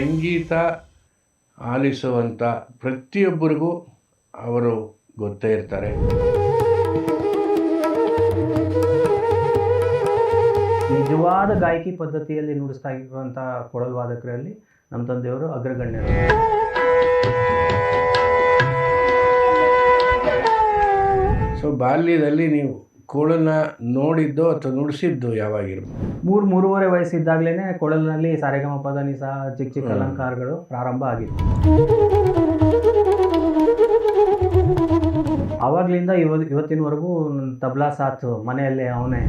ಸಂಗೀತ ಆಲಿಸುವಂಥ ಪ್ರತಿಯೊಬ್ಬರಿಗೂ ಅವರು ಗೊತ್ತೇ ಇರ್ತಾರೆ. ನಿಜವಾದ ಗಾಯಕಿ ಪದ್ಧತಿಯಲ್ಲಿ ನುಡಿಸ್ತಾ ಇರುವಂಥ ಕೊಳಲು ವಾದಕರಲ್ಲಿ ನಮ್ಮ ತಂದೆಯವರು ಅಗ್ರಗಣ್ಯರು. ಸೊ ಬಾಲ್ಯದಲ್ಲಿ ನೀವು ಕೊಳಲನ್ನ ನೋಡಿದ್ದು ಅಥವಾ ನುಡಿಸಿದ್ದು ಯಾವಾಗಿರ್ಬೋದು? 3-3.5 ವಯಸ್ಸಿದ್ದಾಗಲೇ ಕೊಳಲಿನಲ್ಲಿ ಸಾರೆಗಮ ಪದ ನಿಸ ಚಿಕ್ಕ ಚಿಕ್ಕ ಅಲಂಕಾರಗಳು ಪ್ರಾರಂಭ ಆಗಿತ್ತು. ಆವಾಗಲಿಂದ ಇವತ್ತಿನವರೆಗೂ ತಬ್ಲಾ ಸಾಥ್ ಮನೆಯಲ್ಲಿ ಅವನೇ.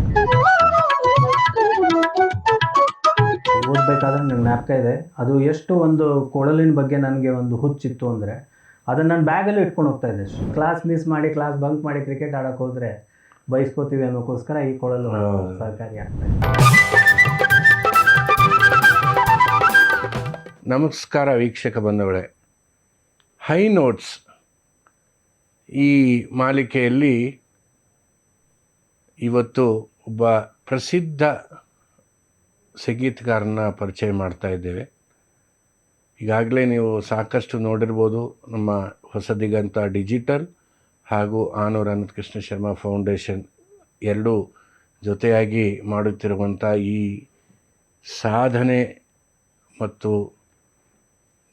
ಓದಬೇಕಾದ್ರೆ ನನಗೆ ಜ್ಞಾಪಕ ಇದೆ, ಅದು ಎಷ್ಟು ಒಂದು ಕೊಳಲಿನ ಬಗ್ಗೆ ನನಗೆ ಒಂದು ಹುಚ್ಚಿತ್ತು ಅಂದರೆ ಅದನ್ನು ನಾನು ಬ್ಯಾಗಲ್ಲಿ ಇಟ್ಕೊಂಡು ಹೋಗ್ತಾ ಇದ್ದೆ. ಕ್ಲಾಸ್ ಮಿಸ್ ಮಾಡಿ ಕ್ಲಾಸ್ ಬಂಕ್ ಮಾಡಿ ಕ್ರಿಕೆಟ್ ಆಡೋಕ್ಕೆ ಹೋದರೆ ಬಯಸ್ಕೋತೀವಿ ಅನ್ನೋಕ್ಕೋಸ್ಕರ ಈ ಕೊಳಲು ಸಹಕಾರಿ ಆಗ್ತಾ ಇದೆ. ನಮಸ್ಕಾರ ವೀಕ್ಷಕ ಬಂಧುಗಳೇ, ಹೈ ನೋಟ್ಸ್ ಈ ಮಾಲಿಕೆಯಲ್ಲಿ ಇವತ್ತು ಒಬ್ಬ ಪ್ರಸಿದ್ಧ ಸಂಗೀತಗಾರನ ಪರಿಚಯ ಮಾಡ್ತಾ ಇದ್ದೇವೆ. ಈಗಾಗಲೇ ನೀವು ಸಾಕಷ್ಟು ನೋಡಿರ್ಬೋದು, ನಮ್ಮ ಹೊಸ ದಿಗಂತ ಡಿಜಿಟಲ್ ಹಾಗೂ ಆನೂರ್ ಅನಂತಕೃಷ್ಣ ಶರ್ಮಾ ಫೌಂಡೇಶನ್ ಎರಡೂ ಜೊತೆಯಾಗಿ ಮಾಡುತ್ತಿರುವಂಥ ಈ ಸಾಧನೆ ಮತ್ತು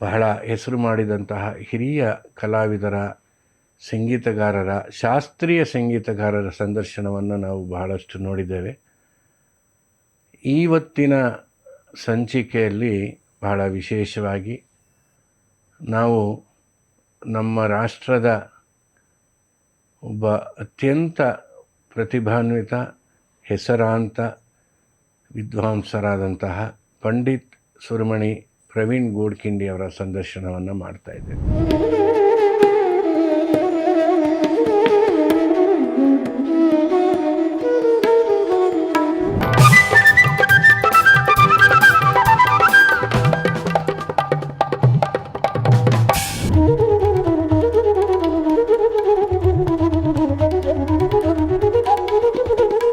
ಬಹಳ ಹೆಸರು ಮಾಡಿದಂತಹ ಹಿರಿಯ ಕಲಾವಿದರ, ಸಂಗೀತಗಾರರ, ಶಾಸ್ತ್ರೀಯ ಸಂಗೀತಗಾರರ ಸಂದರ್ಶನವನ್ನು ನಾವು ಬಹಳಷ್ಟು ನೋಡಿದ್ದೇವೆ. ಇವತ್ತಿನ ಸಂಚಿಕೆಯಲ್ಲಿ ಬಹಳ ವಿಶೇಷವಾಗಿ ನಾವು ನಮ್ಮ ರಾಷ್ಟ್ರದ ಒಬ್ಬ ಅತ್ಯಂತ ಪ್ರತಿಭಾನ್ವಿತ ಹೆಸರಾಂತ ವಿದ್ವಾಂಸರಾದಂತಹ ಪಂಡಿತ್ ಸುರಮಣಿ ಪ್ರವೀಣ್ ಗೋಡ್ಖಿಂಡಿ ಅವರ ಸಂದರ್ಶನವನ್ನು ಮಾಡ್ತಾ ಇದ್ದೇವೆ.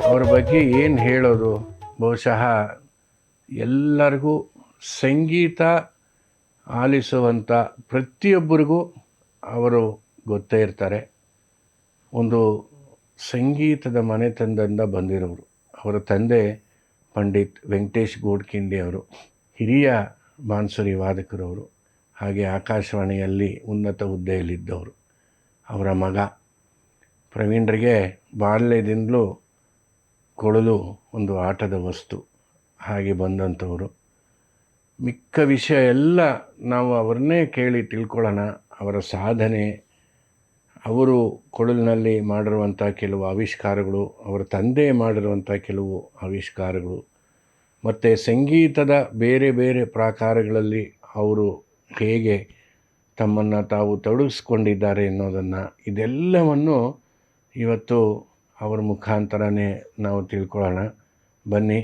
ಅವ್ರ ಬಗ್ಗೆ ಏನು ಹೇಳೋದು, ಬಹುಶಃ ಎಲ್ಲರಿಗೂ ಸಂಗೀತ ಆಲಿಸುವಂಥ ಪ್ರತಿಯೊಬ್ಬರಿಗೂ ಅವರು ಗೊತ್ತೇ ಇರ್ತಾರೆ. ಒಂದು ಸಂಗೀತದ ಮನೆತನದಿಂದ ಬಂದಿರೋರು. ಅವರ ತಂದೆ ಪಂಡಿತ್ ವೆಂಕಟೇಶ್ ಗೋಡ್ಖಿಂಡಿ ಅವರು ಹಿರಿಯ ಬಾನ್ಸುರಿ ವಾದಕರವರು, ಹಾಗೆ ಆಕಾಶವಾಣಿಯಲ್ಲಿ ಉನ್ನತ ಹುದ್ದೆಯಲ್ಲಿದ್ದವರು. ಅವರ ಮಗ ಪ್ರವೀಣ್ರಿಗೆ ಬಾಲ್ಯದಿಂದಲೂ ಕೊಳಲು ಒಂದು ಆಟದ ವಸ್ತು ಹಾಗೆ ಬಂದಂಥವರು. ಮಿಕ್ಕ ವಿಷಯ ಎಲ್ಲ ನಾವು ಅವ್ರನ್ನೇ ಕೇಳಿ ತಿಳ್ಕೊಳ್ಳೋಣ. ಅವರ ಸಾಧನೆ, ಅವರು ಕೊಳಲಿನಲ್ಲಿ ಮಾಡಿರುವಂಥ ಕೆಲವು ಆವಿಷ್ಕಾರಗಳು, ಅವರ ತಂದೆ ಮಾಡಿರುವಂಥ ಕೆಲವು ಆವಿಷ್ಕಾರಗಳು, ಮತ್ತು ಸಂಗೀತದ ಬೇರೆ ಬೇರೆ ಪ್ರಾಕಾರಗಳಲ್ಲಿ ಅವರು ಹೇಗೆ ತಮ್ಮನ್ನು ತಾವು ತೊಡಗಿಸ್ಕೊಂಡಿದ್ದಾರೆ ಅನ್ನೋದನ್ನು, ಇದೆಲ್ಲವನ್ನು ಇವತ್ತು ಅವ್ರ ಮುಖಾಂತರನೇ ನಾವು ತಿಳ್ಕೊಳ್ಳೋಣ. ಬನ್ನಿ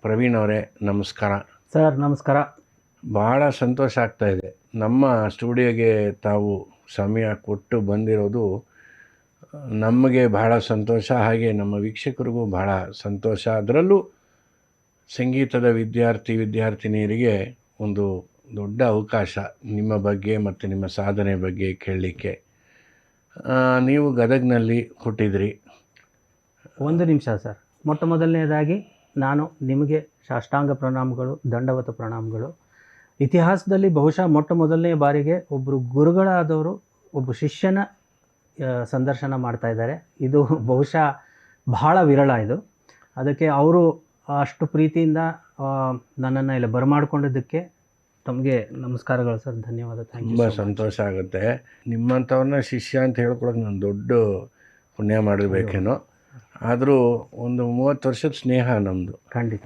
ಪ್ರವೀಣ್ ಅವರೇ, ನಮಸ್ಕಾರ. ಸರ್ ನಮಸ್ಕಾರ. ಭಾಳ ಸಂತೋಷ ಆಗ್ತಾಯಿದೆ. ನಮ್ಮ ಸ್ಟುಡಿಯೋಗೆ ತಾವು ಸಮಯ ಕೊಟ್ಟು ಬಂದಿರೋದು ನಮಗೆ ಬಹಳ ಸಂತೋಷ, ಹಾಗೆ ನಮ್ಮ ವೀಕ್ಷಕರಿಗೂ ಬಹಳ ಸಂತೋಷ. ಅದರಲ್ಲೂ ಸಂಗೀತದ ವಿದ್ಯಾರ್ಥಿನಿಯರಿಗೆ ಒಂದು ದೊಡ್ಡ ಅವಕಾಶ ನಿಮ್ಮ ಬಗ್ಗೆ ಮತ್ತು ನಿಮ್ಮ ಸಾಧನೆ ಬಗ್ಗೆ ಕೇಳಲಿಕ್ಕೆ. ನೀವು ಗದಗ್ನಲ್ಲಿ ಹುಟ್ಟಿದ್ರಿ. ಒಂದು ನಿಮಿಷ ಸರ್. ಮೊಟ್ಟ ಮೊದಲನೇದಾಗಿ ನಾನು ನಿಮಗೆ ಸಾಷ್ಟಾಂಗ ಪ್ರಣಾಮಗಳು, ದಂಡವತ ಪ್ರಣಾಮಗಳು. ಇತಿಹಾಸದಲ್ಲಿ ಬಹುಶಃ ಮೊಟ್ಟ ಮೊದಲನೇ ಬಾರಿಗೆ ಒಬ್ಬರು ಗುರುಗಳಾದವರು ಒಬ್ಬ ಶಿಷ್ಯನ ಸಂದರ್ಶನ ಮಾಡ್ತಾ ಇದ್ದಾರೆ. ಇದು ಬಹುಶಃ ಬಹಳ ವಿರಳ. ಇದು ಅದಕ್ಕೆ ಅವರು ಅಷ್ಟು ಪ್ರೀತಿಯಿಂದ ನನ್ನನ್ನು ಇಲ್ಲಿ ಬರಮಾಡ್ಕೊಂಡಿದ್ದಕ್ಕೆ ತಮಗೆ ನಮಸ್ಕಾರಗಳು ಸರ್. ಧನ್ಯವಾದ. ತುಂಬ ಸಂತೋಷ ಆಗುತ್ತೆ. ನಿಮ್ಮಂಥವ್ರನ್ನ ಶಿಷ್ಯ ಅಂತ ಹೇಳ್ಕೊಳಕ್ಕೆ ನಾನು ದೊಡ್ಡ ಪುಣ್ಯ ಮಾಡಿರ್ಬೇಕೇನೋ. ಆದರೂ ಒಂದು 30 ವರ್ಷದ ಸ್ನೇಹ ನಮ್ಮದು. ಖಂಡಿತ.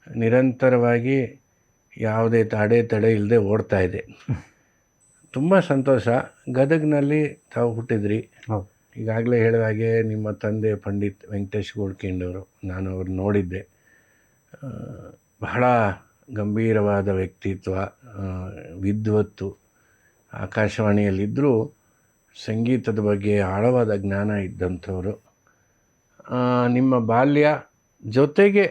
ನಿರಂತರವಾಗಿ ಯಾವುದೇ ತಡೆ ಇಲ್ಲದೆ ಓಡ್ತಾ ಇದೆ. ತುಂಬ ಸಂತೋಷ. ಗದಗ್ನಲ್ಲಿ ತಾವು ಹುಟ್ಟಿದ್ರಿ. ಹೌದು. ಈಗಾಗಲೇ ಹೇಳಿದ ಹಾಗೆ ನಿಮ್ಮ ತಂದೆ ಪಂಡಿತ್ ವೆಂಕಟೇಶ್ ಗೋಡ್ಖಿಂಡಿ ಅವರು, ನಾನು ಅವ್ರು ನೋಡಿದ್ದೆ. ಬಹಳ ಗಂಭೀರವಾದ ವ್ಯಕ್ತಿತ್ವ, ವಿದ್ವತ್ತು. ಆಕಾಶವಾಣಿಯಲ್ಲಿದ್ದರೂ ಸಂಗೀತದ ಬಗ್ಗೆ ಆಳವಾದ ಜ್ಞಾನ ಇದ್ದಂಥವರು. ನಿಮ್ಮ ಬಾಲ್ಯ ಜೊತೆಗೆ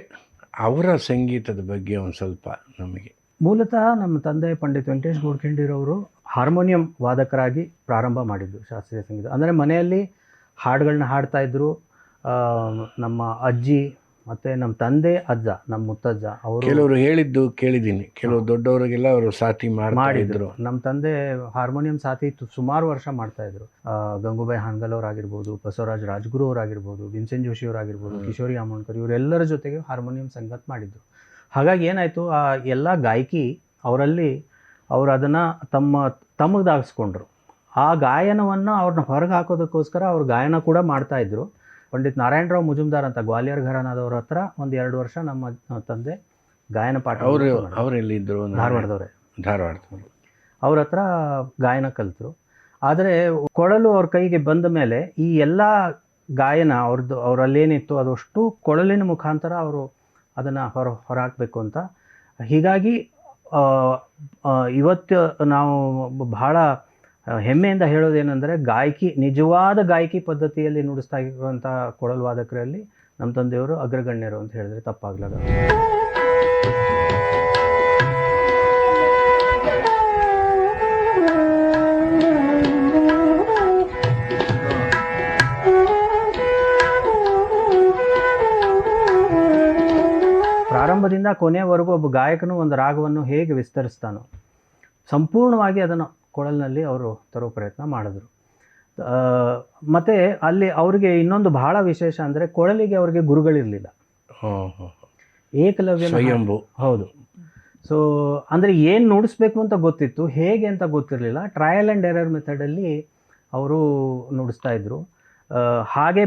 ಅವರ ಸಂಗೀತದ ಬಗ್ಗೆ ಒಂದು ಸ್ವಲ್ಪ ನಮಗೆ. ಮೂಲತಃ ನಮ್ಮ ತಂದೆ ಪಂಡಿತ್ ವೆಂಕಟೇಶ್ ಗೋಡ್ಖಿಂಡಿರವರು ಹಾರ್ಮೋನಿಯಂ ವಾದಕರಾಗಿ ಪ್ರಾರಂಭ ಮಾಡಿದ್ದು ಶಾಸ್ತ್ರೀಯ ಸಂಗೀತ. ಅಂದರೆ ಮನೆಯಲ್ಲಿ ಹಾಡುಗಳನ್ನ ಹಾಡ್ತಾಯಿದ್ರು. ನಮ್ಮ ಅಜ್ಜಿ ಮತ್ತು ನಮ್ಮ ತಂದೆ ಅಜ್ಜ, ನಮ್ಮ ಮುತ್ತಜ್ಜ ಅವರು ಕೆಲವರು ಹೇಳಿದ್ದು ಕೇಳಿದ್ದೀನಿ, ಕೆಲವು ದೊಡ್ಡವರಿಗೆಲ್ಲ ಅವರು ಸಾಥಿ ಮಾಡಿದ್ರು. ನಮ್ಮ ತಂದೆ ಹಾರ್ಮೋನಿಯಂ ಸಾಥಿ ಸುಮಾರು ವರ್ಷ ಮಾಡ್ತಾಯಿದ್ರು. ಗಂಗೂಬಾಯಿ ಹಾನ್ಗಲ್ ಅವರಾಗಿರ್ಬೋದು, ಬಸವರಾಜ್ ರಾಜ್ಗುರು ಅವರಾಗಿರ್ಬೋದು, ಭೀಮಸೇನ್ ಜೋಶಿ ಅವರಾಗಿರ್ಬೋದು, ಕಿಶೋರಿ ಆಮೋಣ್ಕರ್, ಇವರೆಲ್ಲರ ಜೊತೆಗೆ ಹಾರ್ಮೋನಿಯಂ ಸಂಗತ್ ಮಾಡಿದ್ರು. ಹಾಗಾಗಿ ಏನಾಯಿತು, ಆ ಎಲ್ಲ ಗಾಯಕಿ ಅವರಲ್ಲಿ ಅವರು ಅದನ್ನು ತಮ್ಮದಾಗಿಸ್ಕೊಂಡ್ರು. ಆ ಗಾಯನವನ್ನು ಅವ್ರನ್ನ ಹೊರಗೆ ಹಾಕೋದಕ್ಕೋಸ್ಕರ ಅವ್ರು ಗಾಯನ ಕೂಡ ಮಾಡ್ತಾಯಿದ್ರು. ಪಂಡಿತ್ ನಾರಾಯಣರಾವ್ ಮುಜುಮ್ದಾರ್ ಅಂತ ಗ್ವಾಲಿಯರ್ ಘರಾನಾದವ್ರ ಹತ್ರ 1-2 ವರ್ಷ ನಮ್ಮ ತಂದೆ ಗಾಯನ ಪಾಠ ಅವರೆಲ್ಲಿದ್ದರು? ಧಾರವಾಡದವರೇ. ಧಾರವಾಡದವರು. ಅವ್ರ ಹತ್ರ ಗಾಯನ ಕಲಿತರು. ಆದರೆ ಕೊಳಲು ಅವ್ರ ಕೈಗೆ ಬಂದ ಮೇಲೆ ಈ ಎಲ್ಲ ಗಾಯನ ಅವರಲ್ಲೇನಿತ್ತು ಅದಷ್ಟು ಕೊಳಲಿನ ಮುಖಾಂತರ ಅವರು ಅದನ್ನು ಹೊರಹಾಕಬೇಕು ಅಂತ. ಹೀಗಾಗಿ ಇವತ್ತು ನಾವು ಬಹಳ ಹೆಮ್ಮೆಯಿಂದ ಹೇಳೋದೇನೆಂದರೆ, ನಿಜವಾದ ಗಾಯಕಿ ಪದ್ಧತಿಯಲ್ಲಿ ನುಡಿಸ್ತಾ ಇರುವಂಥ ಕೊಳಲು ವಾದಕರಲ್ಲಿ ನಮ್ಮ ತಂದೆಯವರು ಅಗ್ರಗಣ್ಯರು ಅಂತ ಹೇಳಿದ್ರೆ ತಪ್ಪಾಗಲಾಗ. ಪ್ರಾರಂಭದಿಂದ ಕೊನೆಯವರೆಗೂ ಒಬ್ಬ ಗಾಯಕನು ಒಂದು ರಾಗವನ್ನು ಹೇಗೆ ವಿಸ್ತರಿಸ್ತಾನೋ ಸಂಪೂರ್ಣವಾಗಿ ಅದನ್ನು ಕೊಳಲಿನಲ್ಲಿ ಅವರು ತರೋ ಪ್ರಯತ್ನ ಮಾಡಿದ್ರು. ಮತ್ತು ಅಲ್ಲಿ ಅವರಿಗೆ ಇನ್ನೊಂದು ಬಹಳ ವಿಶೇಷ ಅಂದರೆ, ಕೊಳಲಿಗೆ ಅವರಿಗೆ ಗುರುಗಳಿರಲಿಲ್ಲ. ಏಕಲವ್ಯ ಸ್ವಯಂಭೂ. ಹೌದು. ಸೊ ಅಂದರೆ ಏನು ನುಡಿಸ್ಬೇಕು ಅಂತ ಗೊತ್ತಿತ್ತು, ಹೇಗೆ ಅಂತ ಗೊತ್ತಿರಲಿಲ್ಲ. ಟ್ರಯಲ್ ಆ್ಯಂಡ್ ಎರರ್ ಮೆಥಡಲ್ಲಿ ಅವರು ನುಡಿಸ್ತಾ ಇದ್ದರು. ಹಾಗೆ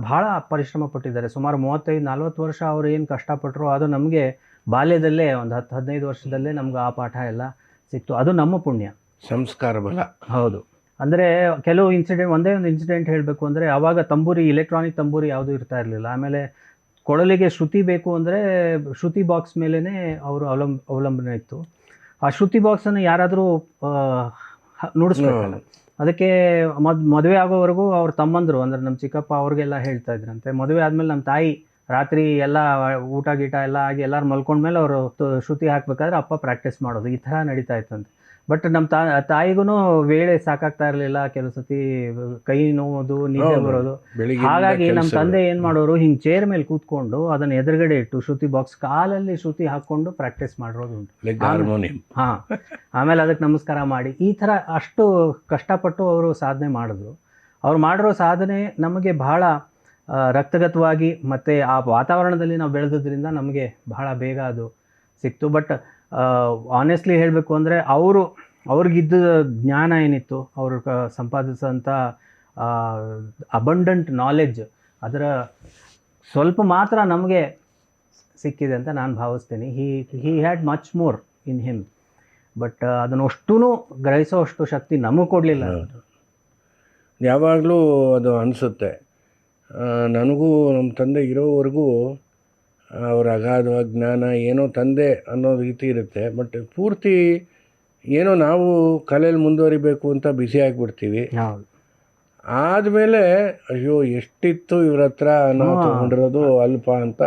ಭಾಳ ಪರಿಶ್ರಮ ಪಟ್ಟಿದ್ದಾರೆ. ಸುಮಾರು 35-40 ವರ್ಷ ಅವರು ಏನು ಕಷ್ಟಪಟ್ಟರು ಅದು ನಮಗೆ ಬಾಲ್ಯದಲ್ಲೇ ಒಂದು 10-15 ವರ್ಷದಲ್ಲೇ ನಮ್ಗೆ ಆ ಪಾಠ ಎಲ್ಲ ಸಿಕ್ತು. ಅದು ನಮ್ಮ ಪುಣ್ಯ, ಸಂಸ್ಕಾರ ಬಲ. ಹೌದು. ಅಂದರೆ ಕೆಲವು ಒಂದೇ ಒಂದು ಇನ್ಸಿಡೆಂಟ್ ಹೇಳಬೇಕು ಅಂದರೆ, ಆವಾಗ ಇಲೆಕ್ಟ್ರಾನಿಕ್ ತಂಬೂರಿ ಯಾವುದೂ ಇರ್ತಾ ಇರಲಿಲ್ಲ. ಆಮೇಲೆ ಕೊಳಲಿಗೆ ಶ್ರುತಿ ಬೇಕು ಅಂದರೆ ಶ್ರುತಿ ಬಾಕ್ಸ್ ಮೇಲೇ ಅವರು ಅವಲಂಬನೆ ಇತ್ತು. ಆ ಶ್ರುತಿ ಬಾಕ್ಸನ್ನು ಯಾರಾದರೂ ನುಡಿಸ್ಬೇಕಲ್ಲ, ಅದಕ್ಕೆ ಮದುವೆ ಆಗೋವರೆಗೂ ಅವ್ರ ತಮ್ಮಂದರು ಅಂದರೆ ನಮ್ಮ ಚಿಕ್ಕಪ್ಪ ಅವ್ರಿಗೆಲ್ಲ ಹೇಳ್ತಾ ಇದ್ರಂತೆ. ಮದುವೆ ಆದಮೇಲೆ ನಮ್ಮ ತಾಯಿ ರಾತ್ರಿ ಎಲ್ಲ ಊಟ ಗೀಟ ಎಲ್ಲ ಆಗಿ ಎಲ್ಲರೂ ಮಲ್ಕೊಂಡ್ಮೇಲೆ ಅವರು ಶ್ರುತಿ ಹಾಕಬೇಕಾದ್ರೆ ಅಪ್ಪ ಪ್ರಾಕ್ಟೀಸ್ ಮಾಡೋದು, ಈ ಥರ ನಡೀತಾ ಇತ್ತಂತೆ. ಬಟ್ ನಮ್ಮ ತಾಯಿಗೂ ವೇಳೆ ಸಾಕಾಗ್ತಾ ಇರಲಿಲ್ಲ. ಕೆಲವು ಸತಿ ಕೈ ನೋವುದು, ನಿದ್ದೆ ಬರೋದು. ಹಾಗಾಗಿ ನಮ್ಮ ತಂದೆ ಏನು ಮಾಡೋರು, ಹಿಂಗೆ ಚೇರ್ ಮೇಲೆ ಕೂತ್ಕೊಂಡು ಅದನ್ನು ಎದುರುಗಡೆ ಇಟ್ಟು ಶ್ರುತಿ ಬಾಕ್ಸ್ ಕಾಲಲ್ಲಿ ಶ್ರುತಿ ಹಾಕ್ಕೊಂಡು ಪ್ರಾಕ್ಟೀಸ್ ಮಾಡಿರೋದು ಉಂಟು. ಹಾಂ, ಆಮೇಲೆ ಅದಕ್ಕೆ ನಮಸ್ಕಾರ ಮಾಡಿ ಈ ಥರ ಅಷ್ಟು ಕಷ್ಟಪಟ್ಟು ಅವರು ಸಾಧನೆ ಮಾಡಿದ್ರು. ಅವ್ರು ಮಾಡಿರೋ ಸಾಧನೆ ನಮಗೆ ಬಹಳ ರಕ್ತಗತವಾಗಿ ಮತ್ತು ಆ ವಾತಾವರಣದಲ್ಲಿ ನಾವು ಬೆಳೆದ್ರಿಂದ ನಮಗೆ ಬಹಳ ಬೇಗ ಅದು ಸಿಕ್ತು. ಬಟ್ ಆನೆಸ್ಟ್ಲಿ ಹೇಳಬೇಕು ಅಂದರೆ ಅವ್ರಿಗಿದ್ದ ಜ್ಞಾನ ಏನಿತ್ತು, ಅವರು ಸಂಪಾದಿಸೋಂಥ ಅಬಂಡೆಂಟ್ ನಾಲೆಡ್ಜ್, ಅದರ ಸ್ವಲ್ಪ ಮಾತ್ರ ನಮಗೆ ಸಿಕ್ಕಿದೆ ಅಂತ ನಾನು ಭಾವಿಸ್ತೀನಿ. He had much more in him, but ಅದನ್ನಷ್ಟು ಗ್ರಹಿಸೋಷ್ಟು ಶಕ್ತಿ ನಮಗೆ ಕೊಡಲಿಲ್ಲ. ಯಾವಾಗಲೂ ಅದು ಅನಿಸುತ್ತೆ ನನಗೂ. ನಮ್ಮ ತಂದೆ ಇರೋವರೆಗೂ ಅವರ ಅಗಾಧವಾದ ಜ್ಞಾನ ಏನೋ ತಂದೆ ಅನ್ನೋ ರೀತಿ ಇರುತ್ತೆ. ಬಟ್ ಪೂರ್ತಿ ಏನೋ ನಾವು ಕಲೆಯಲ್ಲಿ ಮುಂದುವರಿಬೇಕು ಅಂತ ಬಿಸಿ ಆಗಿಬಿಡ್ತೀವಿ. ಆದಮೇಲೆ ಅಯ್ಯೋ ಎಷ್ಟಿತ್ತು ಇವ್ರ ಹತ್ರ ಅನ್ನೋ ತೊಗೊಂಡಿರೋದು ಅಲ್ಪ ಅಂತ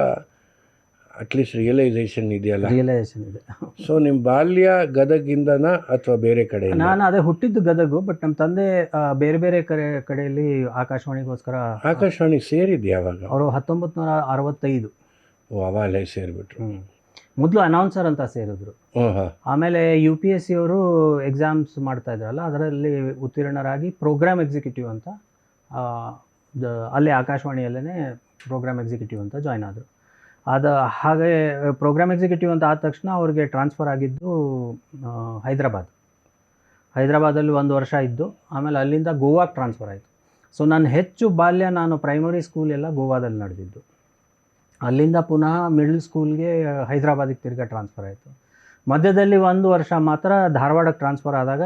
ಅಟ್ಲೀಸ್ಟ್ ರಿಯಲೈಸೇಷನ್ ಇದೆಯಲ್ಲ. ರಿಯಲೈಸೇಷನ್ ಇದೆ. ಸೊ ನಿಮ್ಮ ಬಾಲ್ಯ ಗದಗಿಂದನಾ ಅಥವಾ ಬೇರೆ ಕಡೆ? ನಾನು ಅದೇ ಹುಟ್ಟಿದ್ದು ಗದಗು, ಬಟ್ ನಮ್ಮ ತಂದೆ ಬೇರೆ ಬೇರೆ ಕಡೆಯಲ್ಲಿ ಆಕಾಶವಾಣಿಗೋಸ್ಕರ. ಆಕಾಶವಾಣಿ ಸೇರಿದ್ದು ಯಾವಾಗ? ಅವರು 1965. ಅವಾಗಲೇ ಸೇರಿಬಿಟ್ರು. ಮೊದಲು ಅನೌನ್ಸರ್ ಅಂತ ಸೇರಿದ್ರು. ಆಮೇಲೆ UPSC ಅವರು ಎಕ್ಸಾಮ್ಸ್ ಮಾಡ್ತಾ ಇದ್ರಲ್ಲ, ಅದರಲ್ಲಿ ಉತ್ತೀರ್ಣರಾಗಿ ಪ್ರೋಗ್ರಾಮ್ ಎಕ್ಸಿಕ್ಯೂಟಿವ್ ಅಂತ ಅಲ್ಲೇ ಆಕಾಶವಾಣಿಯಲ್ಲೇ ಪ್ರೋಗ್ರಾಮ್ ಎಕ್ಸಿಕ್ಯೂಟಿವ್ ಅಂತ ಜಾಯ್ನ್ ಆದರು. ಹಾಗೆ ಪ್ರೋಗ್ರಾಮ್ ಎಕ್ಸಿಕ್ಯೂಟಿವ್ ಅಂತ ಆದ ತಕ್ಷಣ ಅವ್ರಿಗೆ ಟ್ರಾನ್ಸ್ಫರ್ ಆಗಿದ್ದು ಹೈದ್ರಾಬಾದಲ್ಲಿ 1 ವರ್ಷ ಇದ್ದು, ಆಮೇಲೆ ಅಲ್ಲಿಂದ ಗೋವಾಗೆ ಟ್ರಾನ್ಸ್ಫರ್ ಆಯಿತು. ಸೊ ನನ್ನ ಹೆಚ್ಚು ಬಾಲ್ಯ ನಾನು ಪ್ರೈಮರಿ ಸ್ಕೂಲ್ ಎಲ್ಲ ಗೋವಾದಲ್ಲಿ ನಡೆದಿದ್ದು. ಅಲ್ಲಿಂದ ಪುನಃ ಮಿಡ್ಲ್ ಸ್ಕೂಲ್ಗೆ ಹೈದ್ರಾಬಾದಿಗೆ ತಿರ್ಗಾ ಟ್ರಾನ್ಸ್ಫರ್ ಆಯಿತು. ಮಧ್ಯದಲ್ಲಿ 1 ವರ್ಷ ಮಾತ್ರ ಧಾರವಾಡಕ್ಕೆ ಟ್ರಾನ್ಸ್ಫರ್ ಆದಾಗ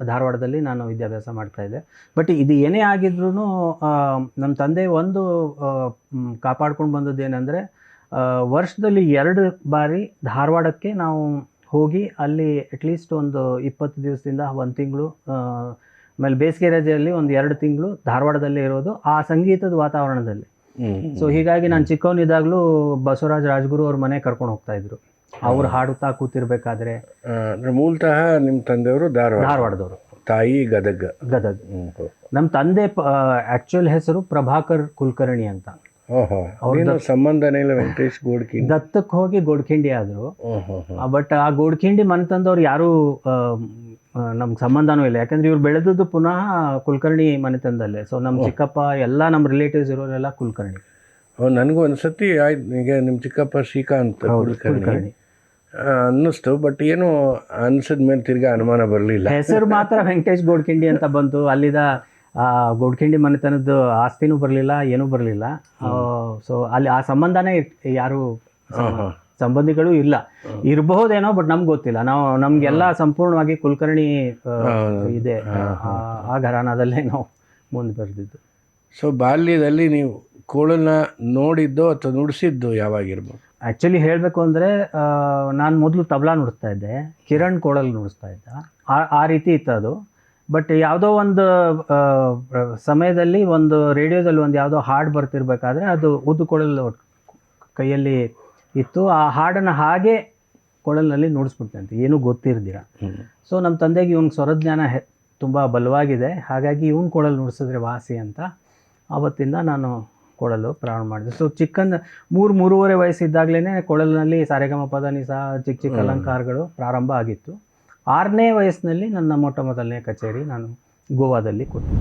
ಧಾರವಾಡದಲ್ಲಿ ನಾನು ವಿದ್ಯಾಭ್ಯಾಸ ಮಾಡ್ತಾಯಿದ್ದೆ. ಬಟ್ ಇದು ಏನೇ ಆಗಿದ್ರೂ ನಮ್ಮ ತಂದೆ ಒಂದು ಕಾಪಾಡ್ಕೊಂಡು ಬಂದದ್ದು ಏನಂದರೆ, ವರ್ಷದಲ್ಲಿ 2 ಬಾರಿ ಧಾರವಾಡಕ್ಕೆ ನಾವು ಹೋಗಿ ಅಲ್ಲಿ ಅಟ್ಲೀಸ್ಟ್ ಒಂದು 20 ದಿವಸದಿಂದ 1 ತಿಂಗಳು, ಆಮೇಲೆ ಬೇಸಿಗೆ ರಜೆಯಲ್ಲಿ ಒಂದು 2 ತಿಂಗಳು ಧಾರವಾಡದಲ್ಲೇ ಇರೋದು, ಆ ಸಂಗೀತದ ವಾತಾವರಣದಲ್ಲಿ. ಸೊ ಹೀಗಾಗಿ ನಾನು ಚಿಕ್ಕವನಿದ್ದಾಗಲೂ ಬಸವರಾಜ್ ರಾಜ್ಗುರು ಅವ್ರ ಮನೆ ಕರ್ಕೊಂಡು ಹೋಗ್ತಾಯಿದ್ರು. ಅವ್ರು ಹಾಡುತ್ತಾ ಕೂತಿರ್ಬೇಕಾದ್ರೆ. ಅಂದರೆ ಮೂಲತಃ ನಿಮ್ಮ ತಂದೆಯವರು ಧಾರವಾಡದವರು, ತಾಯಿ ಗದಗ. ಗದಗ್. ನಮ್ಮ ತಂದೆ ಆ್ಯಕ್ಚುಯಲ್ ಹೆಸರು ಪ್ರಭಾಕರ್ ಕುಲಕರ್ಣಿ ಅಂತ. ಅವ್ರ ಸಂಬಂಧನೇ ಇಲ್ಲ ವೆಂಕಟೇಶ್ ಗೋಡ್ಕಿಂಡಿ. ದತ್ತಕ್ಕೆ ಹೋಗಿ ಗೋಡ್ಖಿಂಡಿ ಆದರು. ಬಟ್ ಆ ಗೋಡ್ಖಿಂಡಿ ಮನೆತಂದವ್ರು ಯಾರೂ ನಮ್ಗೆ ಸಂಬಂಧನೂ ಇಲ್ಲ, ಯಾಕಂದ್ರೆ ಇವ್ರು ಬೆಳೆದದ್ದು ಪುನಃ ಕುಲಕರ್ಣಿ ಮನೆತನದಲ್ಲೇ. ಸೊ ನಮ್ಮ ಚಿಕ್ಕಪ್ಪ ಎಲ್ಲ ನಮ್ಮ ರಿಲೇಟಿವ್ಸ್ ಇರೋರೆಲ್ಲ ಕುಲಕರ್ಣಿ. ನನಗೂ ಒಂದ್ಸತಿ ಆಯ್ತು, ಈಗ ನಿಮ್ಮ ಚಿಕ್ಕಪ್ಪ ಶ್ರೀಕಾಂತ್ ಕುಲಕರ್ಣಿ ಅನ್ನಿಸ್ತು, ಬಟ್ ಏನು ಅನ್ಸಿದ ಮೇಲೆ ತಿರ್ಗಾ ಅನುಮಾನ ಬರಲಿಲ್ಲ. ಹೆಸರು ಮಾತ್ರ ವೆಂಕಟೇಶ್ ಗೋಡ್ಖಿಂಡಿ ಅಂತ ಬಂತು. ಅಲ್ಲಿದ ಗೋಡ್ಖಿಂಡಿ ಮನೆತನದ್ದು ಆಸ್ತಿನೂ ಬರಲಿಲ್ಲ, ಏನೂ ಬರಲಿಲ್ಲ. ಸೊ ಅಲ್ಲಿ ಆ ಸಂಬಂಧನೇ ಯಾರು ಸಂಬಂಧಿಗಳು ಇಲ್ಲ. ಇರಬಹುದೇನೋ, ಬಟ್ ನಮ್ಗೆ ಗೊತ್ತಿಲ್ಲ. ನಮಗೆಲ್ಲ ಸಂಪೂರ್ಣವಾಗಿ ಕುಲಕರ್ಣಿ ಇದೆ, ಆ ಘರಾನದಲ್ಲೇ ನಾವು ಮುಂದೆ ಬರೆದಿದ್ದು. ಸೊ ಬಾಲ್ಯದಲ್ಲಿ ನೀವು ಕೋಳನ್ನ ನೋಡಿದ್ದು ಅಥವಾ ನುಡಿಸಿದ್ದು ಯಾವಾಗಿರ್ಬೋದು? ಆ್ಯಕ್ಚುಲಿ ಹೇಳಬೇಕು ಅಂದರೆ ನಾನು ಮೊದಲು ತಬಲಾ ನುಡಿಸ್ತಾ ಇದ್ದೆ, ಕಿರಣ್ ಕೋಳಲ್ಲಿ ನುಡಿಸ್ತಾ ಇದ್ದ, ಆ ರೀತಿ ಇತ್ತು ಅದು. ಬಟ್ ಯಾವುದೋ ಒಂದು ಸಮಯದಲ್ಲಿ ಒಂದು ರೇಡಿಯೋದಲ್ಲಿ ಒಂದು ಯಾವುದೋ ಹಾಡು ಬರ್ತಿರ್ಬೇಕಾದ್ರೆ ಅದು ಉದ್ದು ಕೊಳಲು ಕೈಯಲ್ಲಿ ಇತ್ತು. ಆ ಹಾಡನ್ನು ಹಾಗೆ ಕೊಳಲಿನಲ್ಲಿ ನುಡಿಸ್ಬಿಡ್ತಂತೆ, ಏನೂ ಗೊತ್ತಿರ್ದಿರ. ಸೊ ನಮ್ಮ ತಂದೆಗೆ ಇವ್ನ ಸ್ವರಜ್ಞಾನ ತುಂಬ ಬಲವಾಗಿದೆ, ಹಾಗಾಗಿ ಇವ್ನ ಕೊಳಲು ನುಡಿಸಿದ್ರೆ ವಾಸಿ ಅಂತ ಆವತ್ತಿಂದ ನಾನು ಕೊಳಲು ಪ್ರಾರಂಭ ಮಾಡಿದೆ. ಸೊ ಮೂರುವರೆ ವಯಸ್ಸಿದ್ದಾಗಲೇ ಕೊಳಲಿನಲ್ಲಿ ಸಾರೆಗಮ ಪದ ನಿಸ ಚಿಕ್ಕ ಚಿಕ್ಕ ಅಲಂಕಾರಗಳು ಪ್ರಾರಂಭ ಆಗಿತ್ತು. 6ನೇ ವಯಸ್ಸಿನಲ್ಲಿ ನನ್ನ ಮೊದಲನೇ ಕಚೇರಿ ನಾನು ಗೋವಾದಲ್ಲಿ ಕೊಟ್ಟೆ.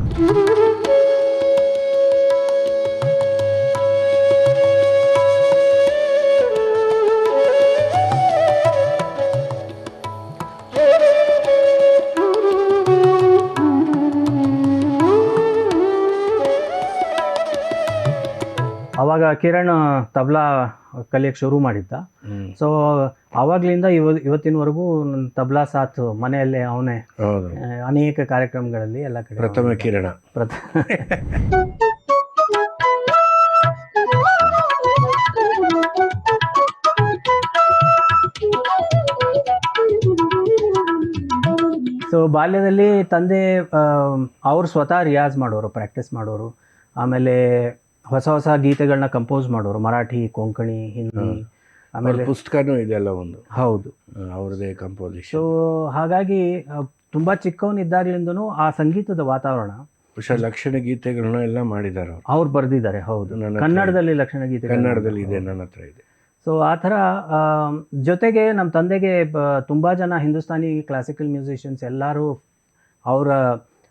ಆವಾಗ ಕಿರಣ್ ತಬಲಾ ಕಲಿಯಕ್ಕೆ ಶುರು ಮಾಡಿದ್ದ. ಸೊ ಆವಾಗಲಿಂದ ಇವತ್ತಿನವರೆಗೂ ನನ್ನ ತಬಲಾ ಸಾಥ್ ಮನೆಯಲ್ಲೇ ಅವನೇ ಅನೇಕ ಕಾರ್ಯಕ್ರಮಗಳಲ್ಲಿ ಎಲ್ಲ ಕಡೆ. ಪ್ರಥಮ ಕಿರಣ. ಸೊ ಬಾಲ್ಯದಲ್ಲಿ ತಂದೆ ಅವರು ಸ್ವತಃ ರಿಯಾಜ್ ಮಾಡೋರು, ಪ್ರಾಕ್ಟೀಸ್ ಮಾಡೋರು. ಆಮೇಲೆ ಹೊಸ ಹೊಸ ಗೀತೆಗಳನ್ನ ಕಂಪೋಸ್ ಮಾಡೋರು, ಮರಾಠಿ, ಕೊಂಕಣಿ, ಹಿಂದಿ. ಆಮೇಲೆ ಪುಸ್ತಕನೂ ಇದೆಲ್ಲ ಒಂದು. ಹೌದು, ಅವ್ರದೇ ಕಂಪೋಸಿಷನ್. ಸೊ ಹಾಗಾಗಿ ತುಂಬ ಚಿಕ್ಕವನಿದ್ದಾಗಲಿಂದನೂ ಆ ಸಂಗೀತದ ವಾತಾವರಣ. ಲಕ್ಷಣ ಗೀತೆಗಳನ್ನ ಎಲ್ಲ ಮಾಡಿದ್ದಾರೆ ಅವ್ರು ಬರೆದಿದ್ದಾರೆ. ಹೌದು, ಕನ್ನಡದಲ್ಲಿ ಲಕ್ಷಣ ಗೀತೆ ಕನ್ನಡದಲ್ಲಿ ಇದೆ, ನನ್ನ ಹತ್ರ ಇದೆ. ಸೊ ಆ ಥರ ಜೊತೆಗೆ ನಮ್ಮ ತಂದೆಗೆ ತುಂಬ ಜನ ಹಿಂದೂಸ್ತಾನಿ ಕ್ಲಾಸಿಕಲ್ ಮ್ಯೂಸಿಷಿಯನ್ಸ್ ಎಲ್ಲರೂ ಅವರ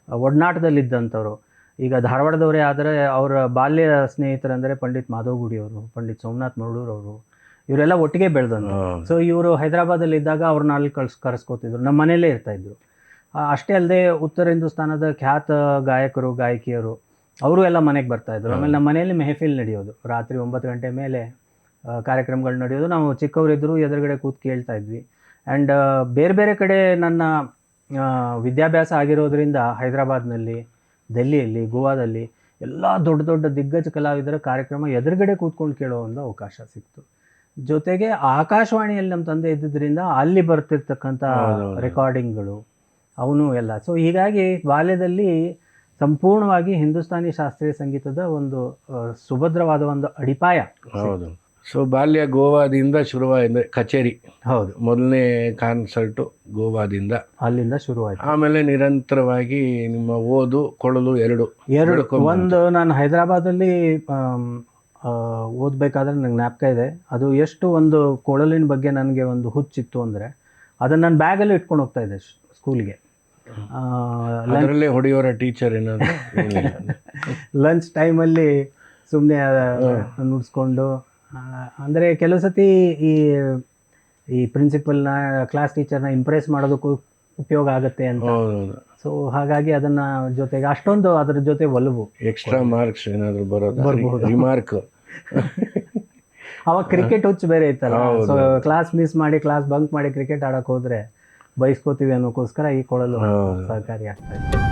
ಒಡನಾಟದಲ್ಲಿದ್ದಂಥವ್ರು. ಈಗ ಧಾರವಾಡದವರೇ ಆದರೆ ಅವರ ಬಾಲ್ಯ ಸ್ನೇಹಿತರಂದರೆ ಪಂಡಿತ್ ಮಾಧವ್ ಗುಡಿಯವರು, ಪಂಡಿತ್ ಸೋಮನಾಥ್ ಮರಳೂರವರು, ಇವರೆಲ್ಲ ಒಟ್ಟಿಗೆ ಬೆಳೆದಂಥ. ಸೊ ಇವರು ಹೈದರಾಬಾದಲ್ಲಿ ಇದ್ದಾಗ ಅವ್ರನ್ನ ಅಲ್ಲಿ ಕರೆಸ್ಕೋತಿದ್ರು, ನಮ್ಮ ಮನೆಯಲ್ಲೇ ಇರ್ತಾಯಿದ್ರು. ಅಷ್ಟೇ ಅಲ್ಲದೆ ಉತ್ತರ ಹಿಂದೂಸ್ತಾನದ ಖ್ಯಾತ ಗಾಯಕರು, ಗಾಯಕಿಯರು ಅವರು ಎಲ್ಲ ಮನೆಗೆ ಬರ್ತಾಯಿದ್ರು. ಆಮೇಲೆ ನಮ್ಮ ಮನೆಯಲ್ಲಿ ಮೆಹಫಿಲ್ ನಡೆಯೋದು, ರಾತ್ರಿ 9 ಗಂಟೆ ಮೇಲೆ ಕಾರ್ಯಕ್ರಮಗಳು ನಡೆಯೋದು. ನಾವು ಚಿಕ್ಕವರಿದ್ದರೂ ಎದುರುಗಡೆ ಕೂತು ಕೇಳ್ತಾ ಇದ್ವಿ. ಆ್ಯಂಡ್ ಬೇರೆ ಬೇರೆ ಕಡೆ ನನ್ನ ವಿದ್ಯಾಭ್ಯಾಸ ಆಗಿರೋದ್ರಿಂದ ಹೈದರಾಬಾದ್ನಲ್ಲಿ, ಡೆಲ್ಲಿಯಲ್ಲಿ, ಗೋವಾದಲ್ಲಿ ಎಲ್ಲ ದೊಡ್ಡ ದೊಡ್ಡ ದಿಗ್ಗಜ ಕಲಾವಿದರ ಕಾರ್ಯಕ್ರಮ ಎದುರುಗಡೆ ಕೂತ್ಕೊಂಡು ಕೇಳೋ ಒಂದು ಅವಕಾಶ ಸಿಕ್ತು. ಜೊತೆಗೆ ಆಕಾಶವಾಣಿಯಲ್ಲಿ ನಮ್ಮ ತಂದೆ ಇದ್ದಿದ್ದರಿಂದ ಅಲ್ಲಿ ಬರ್ತಿರ್ತಕ್ಕಂಥ ರೆಕಾರ್ಡಿಂಗ್ಗಳು ಅವನು ಎಲ್ಲ. ಸೊ ಹೀಗಾಗಿ ಬಾಲ್ಯದಲ್ಲಿ ಸಂಪೂರ್ಣವಾಗಿ ಹಿಂದೂಸ್ತಾನಿ ಶಾಸ್ತ್ರೀಯ ಸಂಗೀತದ ಒಂದು ಸುಭದ್ರವಾದ ಒಂದು ಅಡಿಪಾಯ. ಹೌದು. ಸೊ ಬಾಲ್ಯ ಗೋವಾದಿಂದ ಶುರುವಾಗಿದೆ ಕಚೇರಿ. ಹೌದು, ಮೊದಲನೇ ಕಾನ್ಸರ್ಟು ಗೋವಾದಿಂದ, ಅಲ್ಲಿಂದ ಶುರುವಾಯಿತು. ಆಮೇಲೆ ನಿರಂತರವಾಗಿ ನಿಮ್ಮ ಓದು, ಕೊಳಲು ಎರಡು. ಒಂದು ನಾನು ಹೈದರಾಬಾದಲ್ಲಿ ಓದಬೇಕಾದ್ರೆ ನನಗೆ ಜ್ಞಾಪಕ ಇದೆ. ಅದು ಎಷ್ಟು ಒಂದು ಕೊಳಲಿನ ಬಗ್ಗೆ ನನಗೆ ಒಂದು ಹುಚ್ಚಿತ್ತು ಅಂದರೆ ಅದನ್ನು ನಾನು ಬ್ಯಾಗಲ್ಲಿ ಇಟ್ಕೊಂಡು ಹೋಗ್ತಾ ಇದ್ದೆ ಸ್ಕೂಲಿಗೆ. ಅದರಲ್ಲೇ ಹೊಡೆಯೋರ ಟೀಚರ್ ಏನಾದರೂ ಲಂಚ್ ಟೈಮಲ್ಲಿ ಸುಮ್ಮನೆ ನುಡಿಸ್ಕೊಂಡು, ಅಂದರೆ ಕೆಲವು ಸತಿ ಈ ಪ್ರಿನ್ಸಿಪಲ್ನ, ಕ್ಲಾಸ್ ಟೀಚರ್ನ ಇಂಪ್ರೆಸ್ ಮಾಡೋದಕ್ಕೂ ಉಪಯೋಗ ಆಗುತ್ತೆ ಅಂತ. ಸೊ ಹಾಗಾಗಿ ಅದನ್ನು ಜೊತೆಗೆ ಅಷ್ಟೊಂದು ಅದರ ಜೊತೆ ಒಲವು, ಎಕ್ಸ್ಟ್ರಾ ಮಾರ್ಕ್ಸ್ ಏನಾದರೂ ಬರ್ಬೋದು, ರಿಮಾರ್ಕ್. ಅವಾಗ ಕ್ರಿಕೆಟ್ ಹುಚ್ಚು ಬೇರೆ ಇತ್ತಲ್ಲ. ಸೊ ಕ್ಲಾಸ್ ಮಿಸ್ ಮಾಡಿ, ಕ್ಲಾಸ್ ಬಂಕ್ ಮಾಡಿ ಕ್ರಿಕೆಟ್ ಆಡೋಕೆ ಹೋದರೆ ಬಯಸ್ಕೋತೀವಿ ಅನ್ನೋಕ್ಕೋಸ್ಕರ ಈ ಕೊಳಲು ಸಹಕಾರಿ ಆಗ್ತಾ ಇತ್ತು.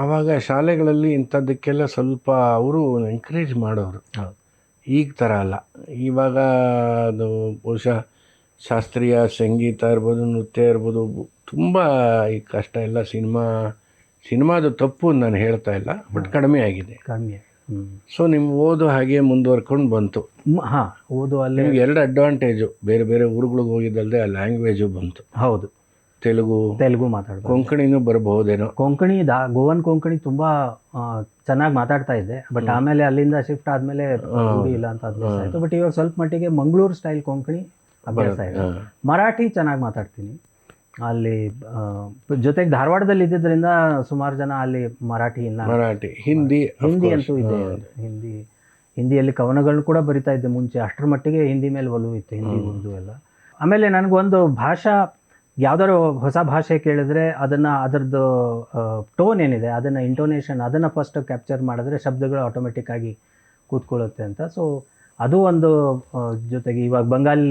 ಆವಾಗ ಆವಾಗ ಶಾಲೆಗಳಲ್ಲಿ ಇಂಥದ್ದಕ್ಕೆಲ್ಲ ಸ್ವಲ್ಪ ಅವರು ಎಂಕರೇಜ್ ಮಾಡೋರು. ಹೌದು. ಈಗ ಥರ ಅಲ್ಲ. ಇವಾಗ ಅದು ಬಹುಶಃ ಶಾಸ್ತ್ರೀಯ ಸಂಗೀತ ಇರ್ಬೋದು, ನೃತ್ಯ ಇರ್ಬೋದು, ತುಂಬ ಈ ಕಷ್ಟ ಎಲ್ಲ ಸಿನಿಮಾದು ತಪ್ಪು ನಾನು ಹೇಳ್ತಾ ಇಲ್ಲ, ಬಟ್ ಕಡಿಮೆ ಆಗಿದೆ. ಕಡಿಮೆ. ಸೊ ನಿಮ್ಮ ಓದು ಹಾಗೆ ಮುಂದುವರ್ಕೊಂಡು ಬಂತು. ಹಾಂ, ಓದು ಅಲ್ಲೇ. ನಿಮ್ಗೆ ಎರಡು ಅಡ್ವಾಂಟೇಜು, ಬೇರೆ ಬೇರೆ ಊರುಗಳಿಗೆ ಹೋಗಿದ್ದಲ್ಲದೆ ಆ ಲ್ಯಾಂಗ್ವೇಜು ಬಂತು. ಹೌದು, ತೆಲುಗು ಮಾತಾಡ್ಬೋದು, ಕೊಂಕಣಿನೂ ಬರಬಹುದೇನೋ. ಕೊಂಕಣಿ ಗೋವನ್ ಕೊಂಕಣಿ ತುಂಬ ಚೆನ್ನಾಗಿ ಮಾತಾಡ್ತಾ ಇದ್ದೆ. ಬಟ್ ಆಮೇಲೆ ಅಲ್ಲಿಂದ ಶಿಫ್ಟ್ ಆದಮೇಲೆ ಇಲ್ಲ ಅಂತ ಅಭ್ಯಾಸ ಆಯಿತು. ಬಟ್ ಇವಾಗ ಸ್ವಲ್ಪ ಮಟ್ಟಿಗೆ ಮಂಗಳೂರು ಸ್ಟೈಲ್ ಕೊಂಕಣಿ ಅಭ್ಯಾಸ ಇದೆ. ಮರಾಠಿ ಚೆನ್ನಾಗಿ ಮಾತಾಡ್ತೀನಿ. ಅಲ್ಲಿ ಜೊತೆಗೆ ಧಾರವಾಡದಲ್ಲಿ ಇದ್ದಿದ್ದರಿಂದ ಸುಮಾರು ಜನ ಅಲ್ಲಿ ಮರಾಠಿ, ಹಿಂದಿ ಅಂತೂ ಇದೆ. ಹಿಂದಿಯಲ್ಲಿ ಕವನಗಳನ್ನ ಕೂಡ ಬರಿತಾ ಇದ್ದೆ ಮುಂಚೆ. ಅಷ್ಟರ ಮಟ್ಟಿಗೆ ಹಿಂದಿ ಮೇಲೆ ಒಲವು ಇತ್ತು, ಹಿಂದಿ ಉರ್ದು ಎಲ್ಲ. ಆಮೇಲೆ ನನಗೊಂದು ಯಾವ್ದಾದ್ರು ಹೊಸ ಭಾಷೆ ಕೇಳಿದ್ರೆ ಅದರದ್ದು ಟೋನ್ ಏನಿದೆ, ಅದನ್ನು ಇಂಟೋನೇಷನ್, ಅದನ್ನು ಫಸ್ಟ್ ಕ್ಯಾಪ್ಚರ್ ಮಾಡಿದ್ರೆ ಶಬ್ದಗಳು ಆಟೋಮೆಟಿಕ್ ಆಗಿ ಕೂತ್ಕೊಳ್ಳುತ್ತೆ ಅಂತ. ಸೊ ಅದು ಒಂದು. ಜೊತೆಗೆ ಇವಾಗ ಬಂಗಾಲಿ,